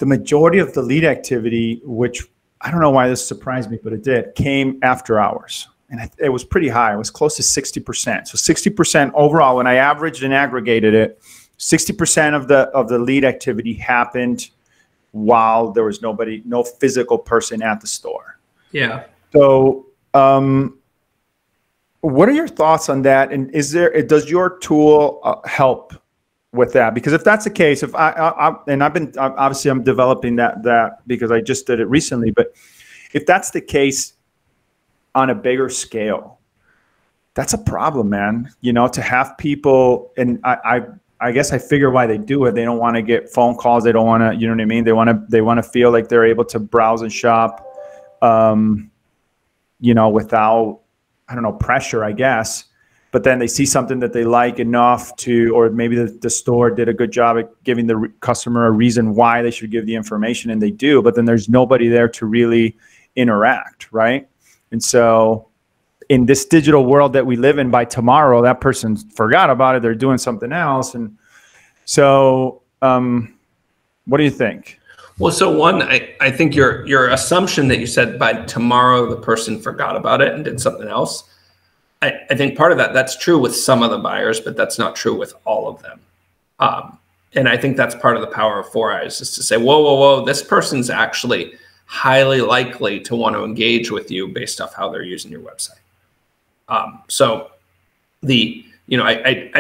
the majority of the lead activity, which I don't know why this surprised me, but it did, came after hours. And it was pretty high. It was close to 60%. So 60% overall, when I averaged and aggregated it, 60% of the lead activity happened while there was no physical person at the store. Yeah. So what are your thoughts on that? And does your tool help with that? Because if that's the case, I'm developing that because I just did it recently, but if that's the case on a bigger scale, that's a problem, man. To have people, and I guess I figure why they do it. They don't want to get phone calls. They don't want to, you know what I mean? They want to feel like they're able to browse and shop, without, I don't know, pressure, I guess. But then they see something that they like enough to, or maybe the store did a good job at giving the customer a reason why they should give the information, and they do, but then there's nobody there to really interact, right? And so in this digital world that we live in, by tomorrow, that person forgot about it. They're doing something else. And so what do you think? Well, so one, I think your assumption that you said by tomorrow the person forgot about it and did something else, I think part of that's true with some of the buyers, but that's not true with all of them. And I think that's part of the power of Foureyes, is to say, whoa, this person's actually highly likely to want to engage with you based off how they're using your website. So I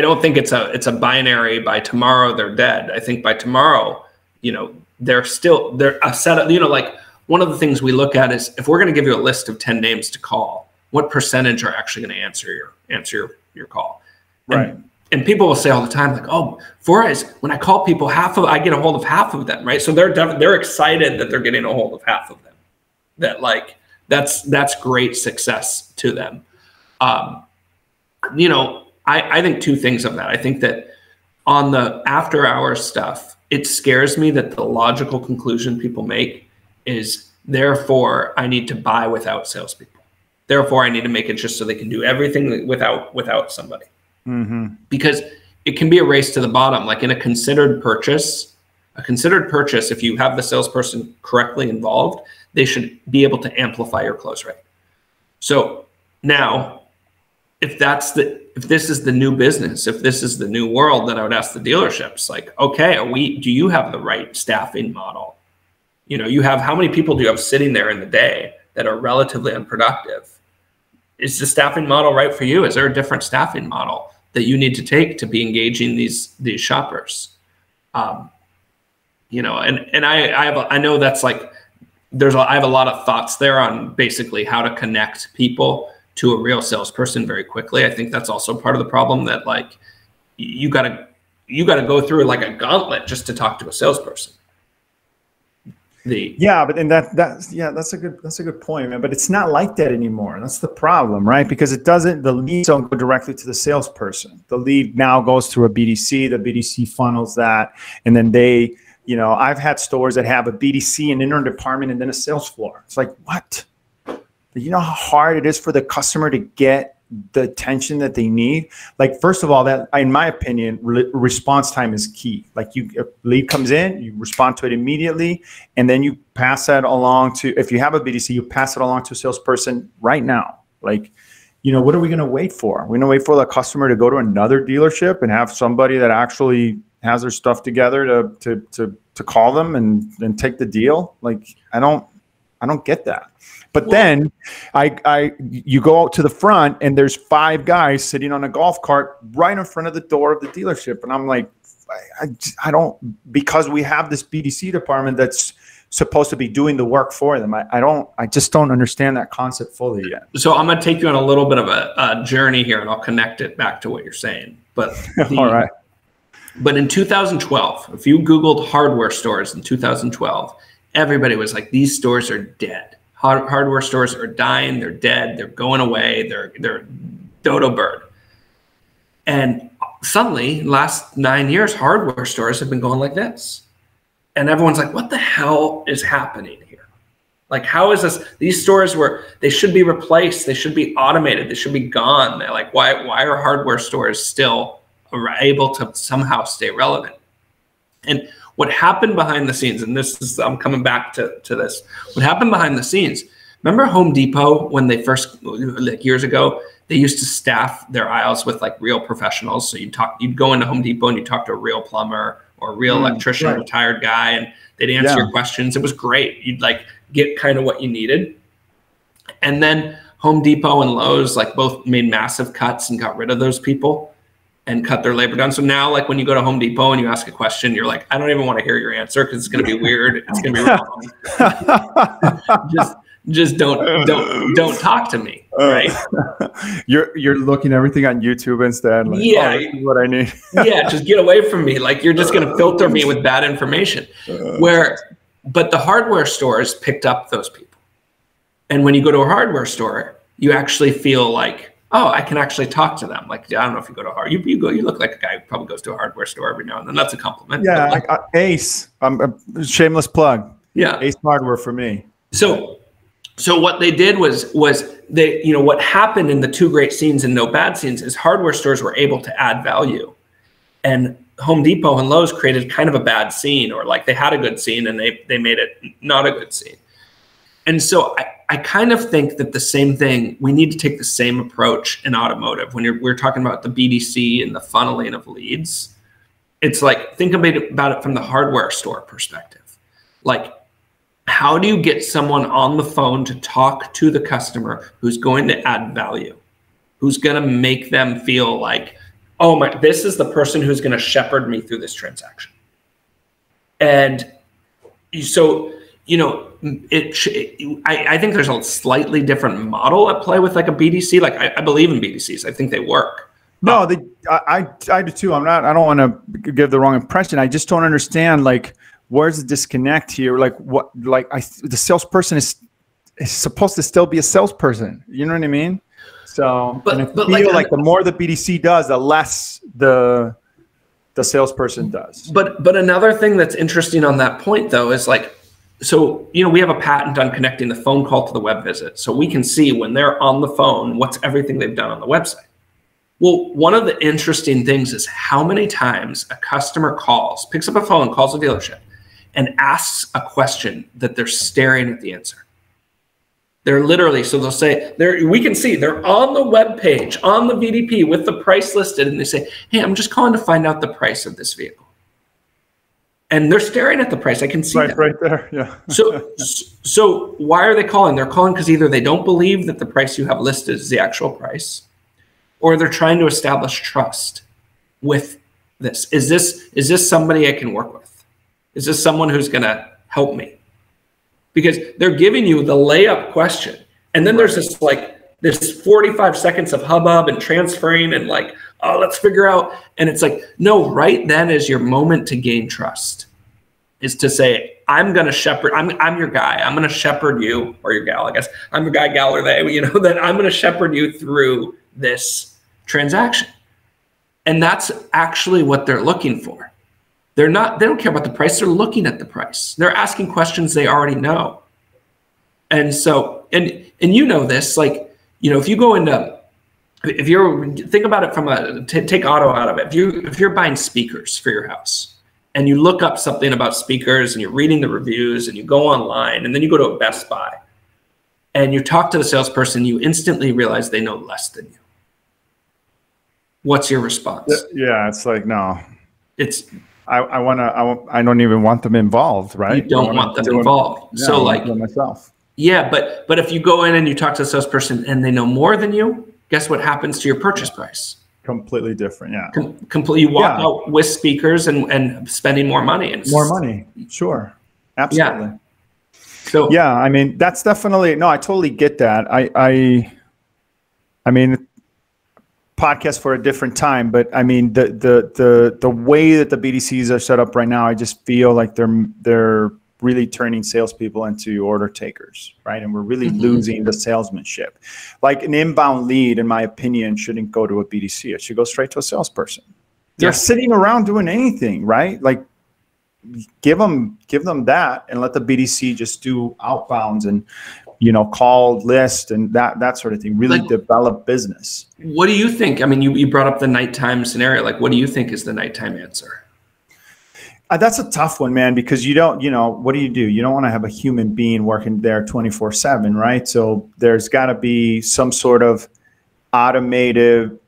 don't think it's a binary, by tomorrow they're dead. I think by tomorrow, they're a set of, like, one of the things we look at is, if we're going to give you a list of 10 names to call, what percentage are actually going to answer your call? Right. And people will say all the time, like, oh, Foureyes, when I call people, I get a hold of half of them, right? So they're excited that they're getting a hold of half of them. That, like, that's great success to them. I think two things of that. I think that on the after hours stuff, it scares me that the logical conclusion people make is, therefore I need to buy without salespeople. Therefore I need to make it just so they can do everything without somebody. Mm-hmm. Because it can be a race to the bottom. Like in a considered purchase, if you have the salesperson correctly involved, they should be able to amplify your close rate. So now, if this is the new business, if this is the new world, then I would ask the dealerships, like, okay, do you have the right staffing model? How many people do you have sitting there in the day that are relatively unproductive? Is the staffing model right for you? Is there a different staffing model that you need to take to be engaging these shoppers? I know that's like, I have a lot of thoughts there on basically how to connect people to a real salesperson very quickly. I think that's also part of the problem, that, like, you gotta go through like a gauntlet just to talk to a salesperson. But that's a good point, man. But it's not like that anymore. That's the problem, right? Because the leads don't go directly to the salesperson. The lead now goes through a BDC. The BDC funnels that, and then they, I've had stores that have a BDC, an internal department, and then a sales floor. It's like, what? You know how hard it is for the customer to get the attention that they need? Like, first of all, that, in my opinion, response time is key. Like, a lead comes in, you respond to it immediately, and then you pass that along to, if you have a BDC, you pass it along to a salesperson right now. Like, what are we going to wait for? We're going to wait for the customer to go to another dealership and have somebody that actually has their stuff together to call them and take the deal? Like, I don't get that. But then you go out to the front and there's 5 guys sitting on a golf cart right in front of the door of the dealership. And I'm like, I don't, because we have this BDC department that's supposed to be doing the work for them. I just don't understand that concept fully yet. So I'm going to take you on a little bit of a journey here, and I'll connect it back to what you're saying. But all right. But in 2012, if you Googled hardware stores in 2012, everybody was like, these stores are dead. Hardware stores are dying. They're dead. They're going away. They're dodo bird. And suddenly, last 9 years, hardware stores have been going like this. And everyone's like, what the hell is happening here? Like, how is this? These stores they should be replaced. They should be automated. They should be gone. They're like, why are hardware stores still able to somehow stay relevant? And What happened behind the scenes, and this is, I'm coming back to this. What happened behind the scenes? Remember Home Depot when they first, like years ago, they used to staff their aisles with like real professionals. So you'd go into Home Depot and you talk to a real plumber or a real electrician, right. retired guy, and they'd answer your questions. It was great. You'd like get kind of what you needed. And then Home Depot and Lowe's like both made massive cuts and got rid of those people and cut their labor down. So now, like when you go to Home Depot and you ask a question, you're like, I don't even want to hear your answer because it's going to be weird. It's going to be wrong. just don't talk to me, right? You're looking everything on YouTube instead. Like, yeah, this is what I need. yeah, just get away from me. Like you're just going to filter me with bad information. But the hardware stores picked up those people, and when you go to a hardware store, you actually feel like, oh, I can actually talk to them. Like, I don't know if you go to you look like a guy who probably goes to a hardware store every now and then. That's a compliment. Yeah, like, Ace. I'm a shameless plug. Yeah, Ace Hardware for me. So what they did was they, what happened in the two great scenes and no bad scenes is hardware stores were able to add value, and Home Depot and Lowe's created kind of a bad scene, or like they had a good scene and they made it not a good scene. And so I kind of think that the same thing, we need to take the same approach in automotive. When we're talking about the BDC and the funneling of leads, it's like, think about it from the hardware store perspective. Like, how do you get someone on the phone to talk to the customer who's going to add value, who's going to make them feel like, oh this is the person who's going to shepherd me through this transaction? And so, I think there's a slightly different model at play with like a BDC. Like I believe in BDCs. I think they work. No, I do too. I don't want to give the wrong impression. I just don't understand, like, where's the disconnect here? Like the salesperson is supposed to still be a salesperson. You know what I mean? So, but I feel like the more the BDC does, the less the salesperson does. But another thing that's interesting on that point though is like, so, we have a patent on connecting the phone call to the web visit. So we can see when they're on the phone, what's everything they've done on the website. Well, one of the interesting things is how many times a customer picks up a phone, calls a dealership, and asks a question that they're staring at the answer. They're literally, so they'll say, we can see they're on the web page, on the VDP with the price listed, and they say, hey, I'm just calling to find out the price of this vehicle. And they're staring at the price. I can see that. Right there, yeah. So why are they calling? They're calling because either they don't believe that the price you have listed is the actual price, or they're trying to establish trust with this. Is this somebody I can work with? Is this someone who's going to help me? Because they're giving you the layup question, and then there's this 45 seconds of hubbub and transferring and like, oh, let's figure out. And it's like, no, right then is your moment to gain trust, is to say, I'm going to shepherd, I'm your guy. I'm going to shepherd you, or your gal, I guess. I'm your guy, gal, or they, that I'm going to shepherd you through this transaction. And that's actually what they're looking for. They don't care about the price. They're looking at the price. They're asking questions they already know. And so, and this, like, if you go into, think about it from take auto out of it. If you're buying speakers for your house and you look up something about speakers and you're reading the reviews and you go online and then you go to a Best Buy and you talk to the salesperson, you instantly realize they know less than you. What's your response? Yeah, it's like, no. I don't even want them involved, right? You don't want them involved. Yeah, so like myself. Yeah, but if you go in and you talk to a salesperson and they know more than you, guess what happens to your purchase price? Completely different, yeah. Completely, you walk out with speakers and spending more money. And more money, sure, absolutely. Yeah. So yeah, I mean, that's definitely, no, I totally get that. I mean, podcast for a different time, but I mean, the way that the BDCs are set up right now, I just feel like they're really turning salespeople into order takers, right? And we're really losing the salesmanship. Like an inbound lead, in my opinion, shouldn't go to a BDC. It should go straight to a salesperson. They're sitting around doing anything, right? Like give them that and let the BDC just do outbounds and, call, list, and that sort of thing. Really develop business. What do you think? I mean, you brought up the nighttime scenario. Like, what do you think is the nighttime answer? That's a tough one, man, because you don't, what do? You don't want to have a human being working there 24/7, right? So there's got to be some sort of automated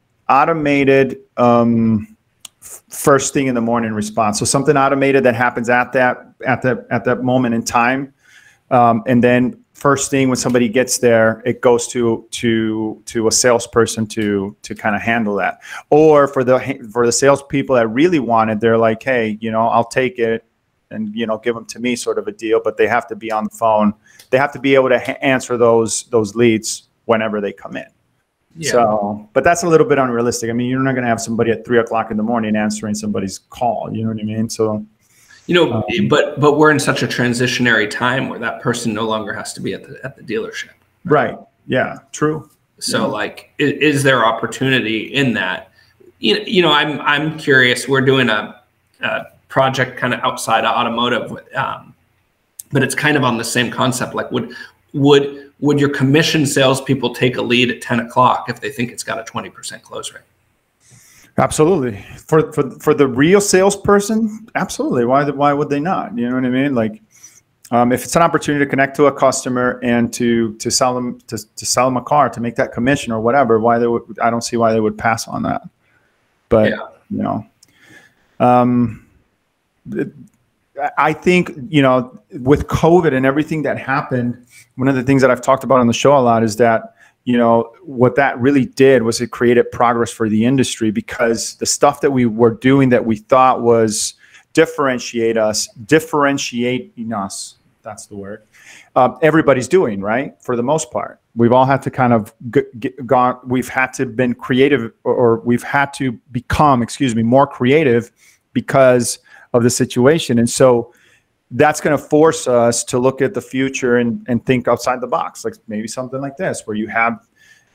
first thing in the morning response. So something automated that happens at that moment in time, and then first thing when somebody gets there, it goes to a salesperson to kind of handle that. Or for the salespeople that really want it, they're like, hey, I'll take it, and give them to me, sort of a deal. But they have to be on the phone. They have to be able to answer those leads whenever they come in. Yeah. So, but that's a little bit unrealistic. I mean, you're not going to have somebody at 3 o'clock in the morning answering somebody's call. You know what I mean? So. But we're in such a transitionary time where that person no longer has to be at the dealership. Right. Yeah. True. So is there opportunity in that? I'm curious. We're doing a project kind of outside of automotive, but it's kind of on the same concept. Like, would your commission salespeople take a lead at 10 o'clock if they think it's got a 20% close rate? Absolutely. For the real salesperson, absolutely. Why would they not? You know what I mean? Like, if it's an opportunity to connect to a customer and to sell them a car, to make that commission or whatever, I don't see why they would pass on that. But I think with COVID and everything that happened, one of the things that I've talked about on the show a lot is that what that really did was it created progress for the industry, because the stuff that we were doing that we thought was differentiating us, that's the word, everybody's doing, right? For the most part, we've all had to kind of we've had to been creative, or we've had to become, more creative because of the situation. And so that's going to force us to look at the future and think outside the box, like maybe something like this, where you have,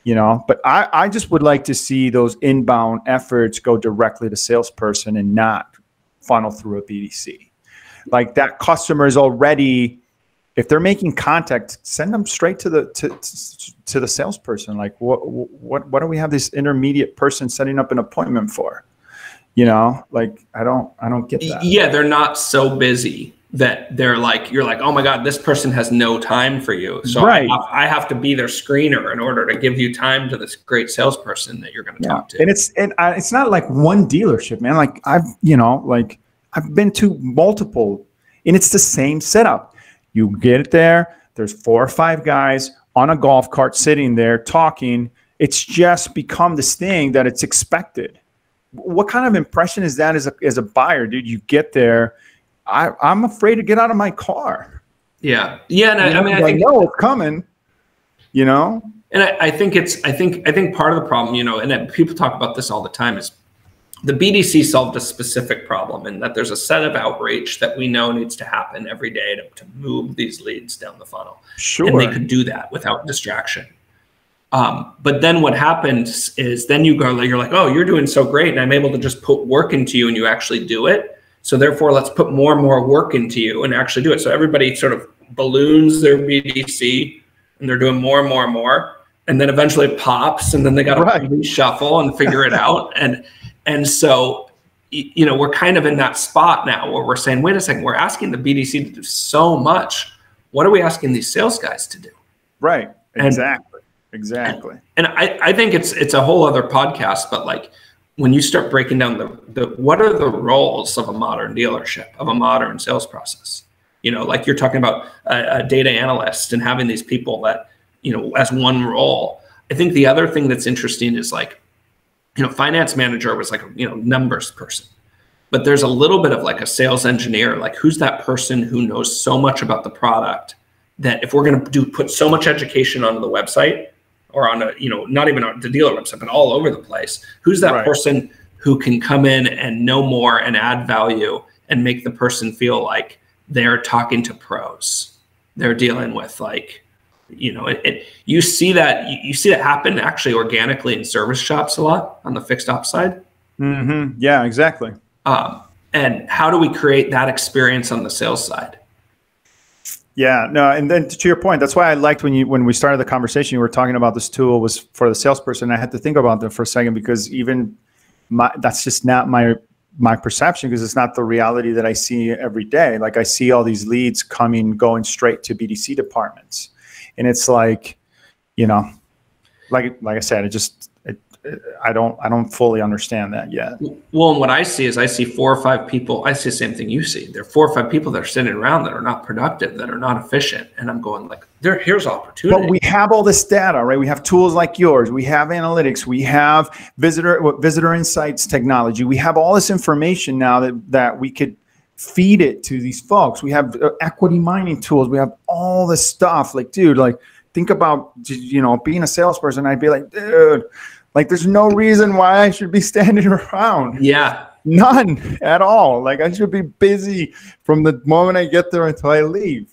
but I just would like to see those inbound efforts go directly to salesperson and not funnel through a BDC. Like, that customer is already, if they're making contact, send them straight to the salesperson. Like, what do we have this intermediate person setting up an appointment for? Like, I don't get that. Yeah, they're not so busy that they're like, you're like, oh my God, this person has no time for you. So right. I have to be their screener in order to give you time to this great salesperson that you're going to talk to. And it's not like one dealership, man. Like, I've been to multiple, and it's the same setup. You get there, there's 4 or 5 guys on a golf cart sitting there talking. It's just become this thing that it's expected. What kind of impression is that as a buyer, dude? You get there, I'm afraid to get out of my car. Yeah. And I mean, I think know it's coming, And I think part of the problem, and people talk about this all the time, is the BDC solved a specific problem, and that there's a set of outreach that we know needs to happen every day to move these leads down the funnel. Sure. And they could do that without distraction. But then what happens is then you're like, oh, you're doing so great, and I'm able to just put work into you, and you actually do it. So therefore, let's put more and more work into you and actually do it. So everybody sort of balloons their BDC, and they're doing more and more and more. And then eventually it pops, and then they got to reshuffle and figure it out. And so, we're kind of in that spot now where we're saying, wait a second, we're asking the BDC to do so much. What are we asking these sales guys to do? Right. Exactly. And I think it's a whole other podcast, but like, when you start breaking down what are the roles of a modern dealership, of a modern sales process, like you're talking about a data analyst and having these people that, as one role. I think the other thing that's interesting is like, finance manager was like, numbers person, but there's a little bit of like a sales engineer, like who's that person who knows so much about the product that if we're going to put so much education onto the website, or on not even on the dealer website, but all over the place. Who's that person who can come in and know more and add value and make the person feel like they're talking to pros? They're dealing with like, you see that happen actually organically in service shops a lot on the fixed ops side. Mm-hmm. Yeah, exactly. And how do we create that experience on the sales side? Yeah, no, and then to your point, that's why I liked when we started the conversation, you were talking about this tool was for the salesperson. I had to think about that for a second, because even that's just not my my perception, because it's not the reality that I see every day. Like I see all these leads going straight to BDC departments, and it's like, you know, like I said, I don't fully understand that yet. Well, and what I see is I see 4 or 5 people. I see the same thing you see. There are 4 or 5 people that are sitting around that are not productive, that are not efficient. And I'm going like, here's opportunity. But we have all this data, right? We have tools like yours. We have analytics. We have visitor insights technology. We have all this information now that we could feed it to these folks. We have equity mining tools. We have all this stuff. Like, dude, like think about, you know, being a salesperson. I'd be like, dude, like, there's no reason why I should be standing around. Yeah. None at all. Like, I should be busy from the moment I get there until I leave.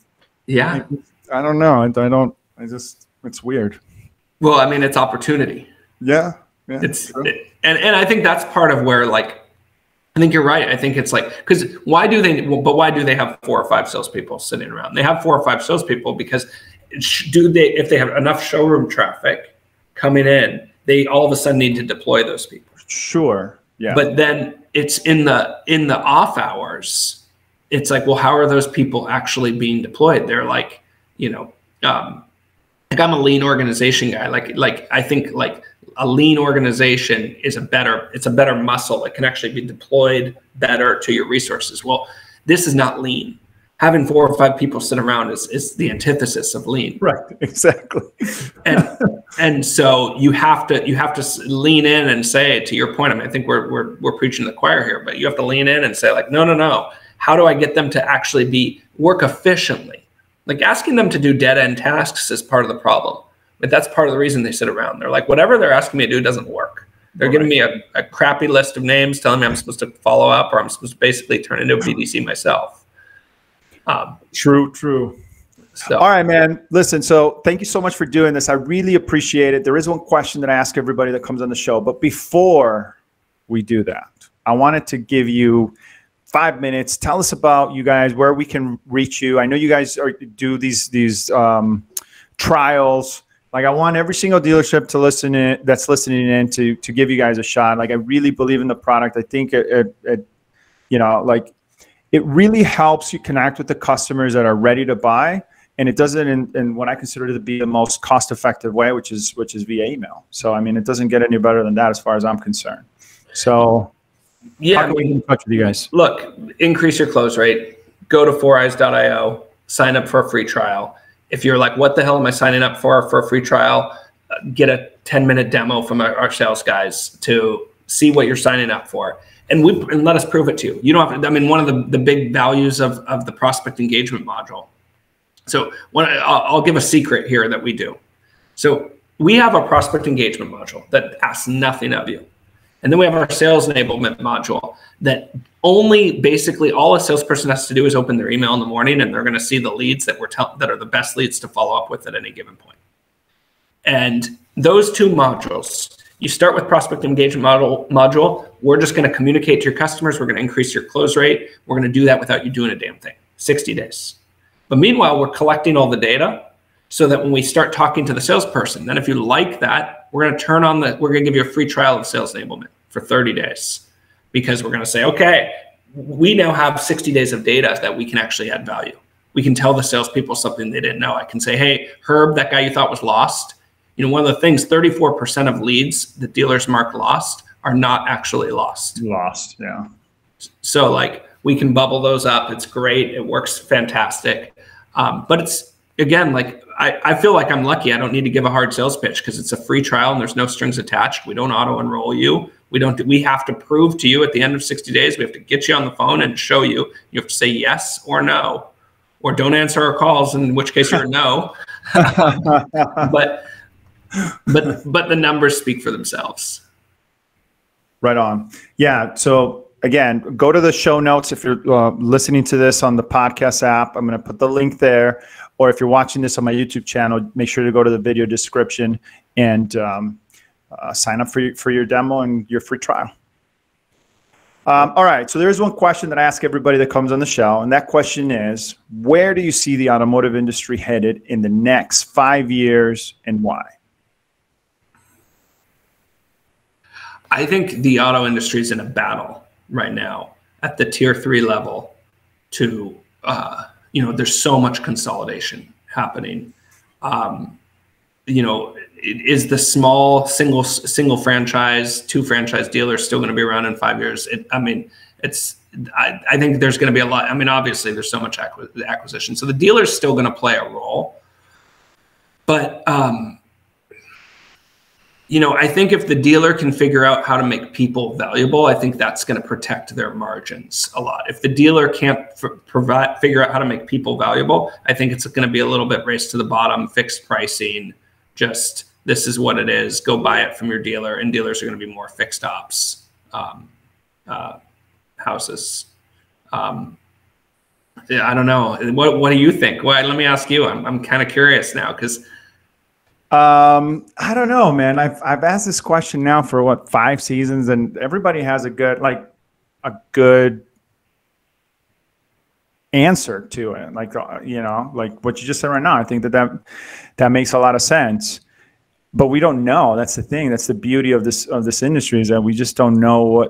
Yeah. I don't know. It's weird. Well, I mean, it's opportunity. Yeah. And I think that's part of where, like, I think you're right. I think it's like, because why do they have 4 or 5 salespeople sitting around? They have 4 or 5 salespeople because if they have enough showroom traffic coming in, they all of a sudden need to deploy those people. Sure. Yeah. But then it's in the off hours. It's like, well, how are those people actually being deployed? They're like, you know, like I'm a lean organization guy. Like I think like a lean organization is a better muscle that can actually be deployed better to your resources. Well, this is not lean. Having 4 or 5 people sit around is the antithesis of lean. Right. Exactly. And so you have to lean in and say, to your point, I mean, I think we're preaching to the choir here, but you have to lean in and say like, no. How do I get them to actually work efficiently? Like asking them to do dead end tasks is part of the problem, but that's part of the reason they sit around. They're like, whatever they're asking me to do doesn't work. They're giving me a crappy list of names, telling me I'm supposed to follow up, or I'm supposed to basically turn into a BDC myself. True. So. All right, man. Listen, so thank you so much for doing this. I really appreciate it. There is one question that I ask everybody that comes on the show, but before we do that, I wanted to give you 5 minutes. Tell us about you guys, where we can reach you. I know you guys do these trials. Like, I want every single dealership that's listening in to give you guys a shot. Like, I really believe in the product. I think it really helps you connect with the customers that are ready to buy, and it does it in what I consider to be the most cost-effective way, which is via email. So, I mean, it doesn't get any better than that as far as I'm concerned. So, yeah, how can we get in touch with you guys? Look, increase your close rate. Go to foureyes.io, sign up for a free trial. If you're like, what the hell am I signing up for a free trial? Get a 10-minute demo from our sales guys to see what you're signing up for. And let us prove it to you. You don't have to, I mean, one of the big values of the prospect engagement module. So I'll give a secret here that we do. So we have a prospect engagement module that asks nothing of you. And then we have our sales enablement module that only basically all a salesperson has to do is open their email in the morning, and they're going to see the leads that that are the best leads to follow up with at any given point. And those 2 modules, you start with prospect engagement module. We're just going to communicate to your customers. We're going to increase your close rate. We're going to do that without you doing a damn thing. 60 days. But meanwhile, we're collecting all the data so that when we start talking to the salesperson, then if you like that, we're going to give you a free trial of sales enablement for 30 days, because we're going to say, okay, we now have 60 days of data that we can actually add value. We can tell the salespeople something they didn't know. I can say, hey, Herb, that guy you thought was lost. You know, one of the things, 34% of leads that dealers mark lost are not actually lost. Lost, yeah. So like, we can bubble those up. It's great. It works fantastic. But it's, again, like, I feel like I'm lucky. I don't need to give a hard sales pitch because it's a free trial and there's no strings attached. We don't auto enroll you. We have to prove to you at the end of 60 days, we have to get you on the phone and show you. You have to say yes or no, or don't answer our calls, in which case you're a no. But the numbers speak for themselves. Right on. Yeah. So again, go to the show notes. If you're listening to this on the podcast app, I'm going to put the link there. Or if you're watching this on my YouTube channel, make sure to go to the video description and sign up for your demo and your free trial. All right. So there's one question that I ask everybody that comes on the show. And that question is, where do you see the automotive industry headed in the next 5 years, and why? I think the auto industry is in a battle. right now at the tier 3 level to, there's so much consolidation happening. Is the small single franchise, 2 franchise dealers still going to be around in 5 years? I think there's going to be a lot. I mean, obviously there's so much acquisition. So the dealer's still going to play a role. But, I think if the dealer can figure out how to make people valuable, I think that's going to protect their margins a lot. If the dealer can't figure out how to make people valuable, I think it's going to be a little bit race to the bottom, fixed pricing, just this is what it is, go buy it from your dealer, and dealers are going to be more fixed ops houses. I don't know. What do you think? Well, let me ask you. I'm kind of curious now because I don't know, man. I've asked this question now for 5 seasons, and everybody has a good answer to it. Like what you just said right now. I think that makes a lot of sense. But we don't know. That's the thing. That's the beauty of this industry, is that we just don't know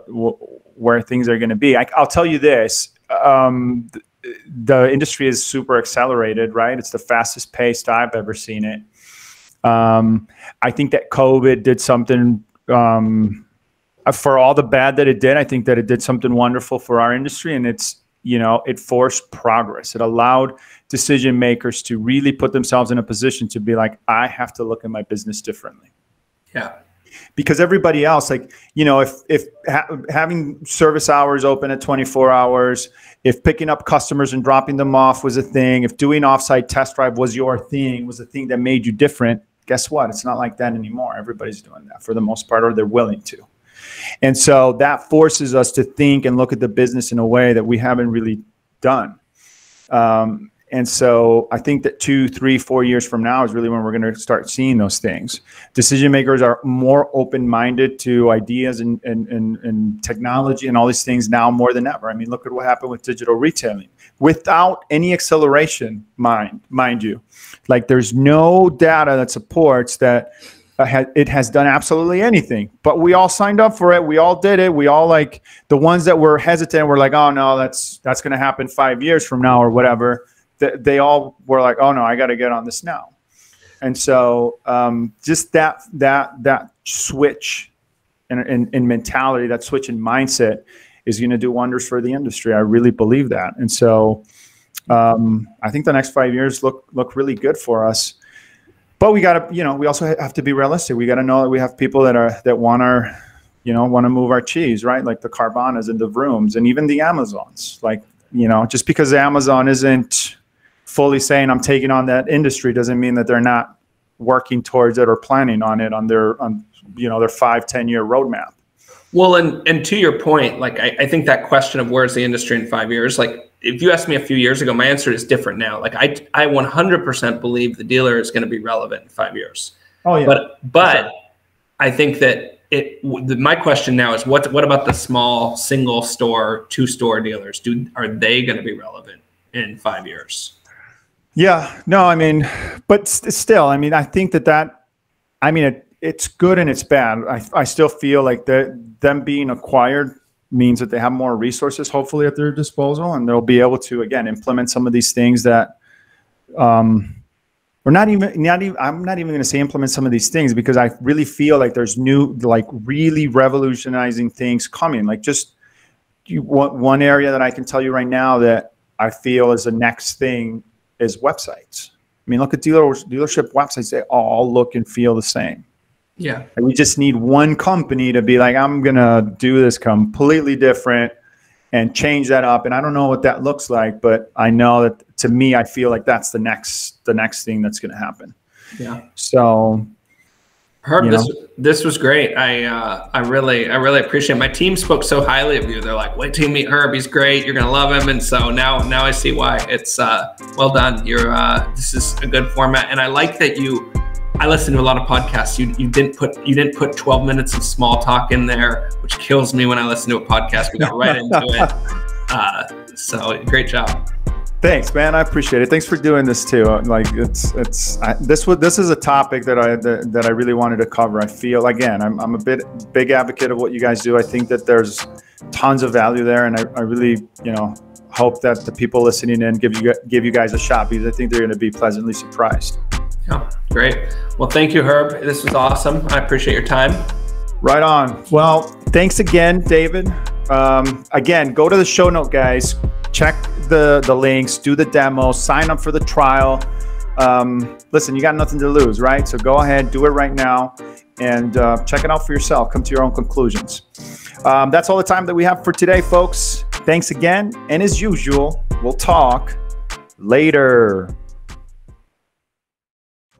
where things are going to be. I'll tell you this. The industry is super accelerated, right? It's the fastest paced I've ever seen it. I think that COVID did something for all the bad that it did. I think that it did something wonderful for our industry, and it forced progress. It allowed decision makers to really put themselves in a position to be like, I have to look at my business differently. Yeah. Because everybody else, if having service hours open at 24 hours, if picking up customers and dropping them off was a thing, if doing offsite test drive was your thing, was the thing that made you different, guess what? It's not like that anymore. Everybody's doing that for the most part, or they're willing to. And so that forces us to think and look at the business in a way that we haven't really done. And so I think that 2, 3, 4 years from now is really when we're going to start seeing those things. Decision makers are more open-minded to ideas and technology and all these things now more than ever. I mean, look at what happened with digital retailing. Without any acceleration, mind you. Like, there's no data that supports that it has done absolutely anything. But we all signed up for it. We all did it. We all, like, the ones that were hesitant were like, oh, no, that's going to happen 5 years from now or whatever. They all were like, oh, no, I got to get on this now. And so just that switch in mentality, that switch in mindset is going to do wonders for the industry. I really believe that. And so I think the next 5 years look really good for us. But we got to, we also have to be realistic. We got to know that we have people that want to move our cheese, right? Like the Carvanas and the Vrooms and even the Amazons. Like, just because Amazon isn't fully saying I'm taking on that industry doesn't mean that they're not working towards it or planning on it on their 5-10 year roadmap. Well, and to your point, like I think that question of where's the industry in 5 years, like if you asked me a few years ago, my answer is different now. Like I 100% believe the dealer is going to be relevant in 5 years. Oh yeah. But I think that my question now is what about the small single store, 2-store dealers? Are they going to be relevant in 5 years? Yeah, no, I mean, but still, I mean, I think it's good and it's bad. I still feel like them being acquired means that they have more resources, hopefully, at their disposal, and they'll be able to, again, implement some of these things that, I'm not even going to say implement some of these things, because I really feel like there's new, like really revolutionizing things coming. Like one area that I can tell you right now that I feel is the next thing is websites. I mean, look at dealership websites. They all look and feel the same. Yeah. And we just need one company to be like, I'm going to do this completely different and change that up. And I don't know what that looks like, but I know that, to me, I feel like that's the next thing that's going to happen. Yeah. So Herb, this was great. I really appreciate it. My team spoke so highly of you. They're like, wait till you meet Herb. He's great. You're gonna love him. And so now I see why. It's well done. This is a good format, and I like that I listen to a lot of podcasts. You didn't put 12 minutes of small talk in there, which kills me when I listen to a podcast. We got right into it. So great job. Thanks, man. I appreciate it. Thanks for doing this too. Like this is a topic that I really wanted to cover. I feel, again, I'm a big advocate of what you guys do. I think that there's tons of value there, and I really, hope that the people listening in give you guys a shot, because I think they're going to be pleasantly surprised. Yeah, great. Well, thank you, Herb. This was awesome. I appreciate your time. Right on. Well, thanks again, David. Again, go to the show note, guys. Check the links, do the demo, sign up for the trial. Listen, you got nothing to lose, right? So go ahead, do it right now, and check it out for yourself. Come to your own conclusions. That's all the time that we have for today, folks. Thanks again. And as usual, we'll talk later.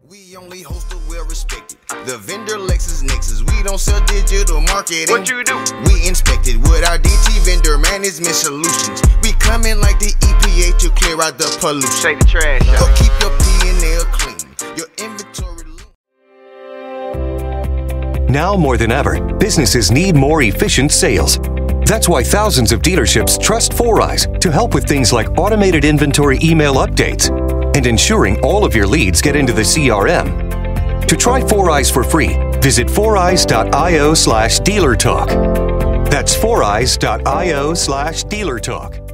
We only host a well-respected. The vendor LexisNexis. We don't sell digital marketing. What you do? We inspect it with our DT vendor management solutions. We come in like the EPA to clear out the pollution. Take the trash out. Go keep your P&L clean. Your inventory. Now more than ever, businesses need more efficient sales. That's why thousands of dealerships trust Foureyes to help with things like automated inventory email updates and ensuring all of your leads get into the CRM. To try Foureyes for free, visit foureyes.io/dealertalk. That's foureyes.io/dealertalk.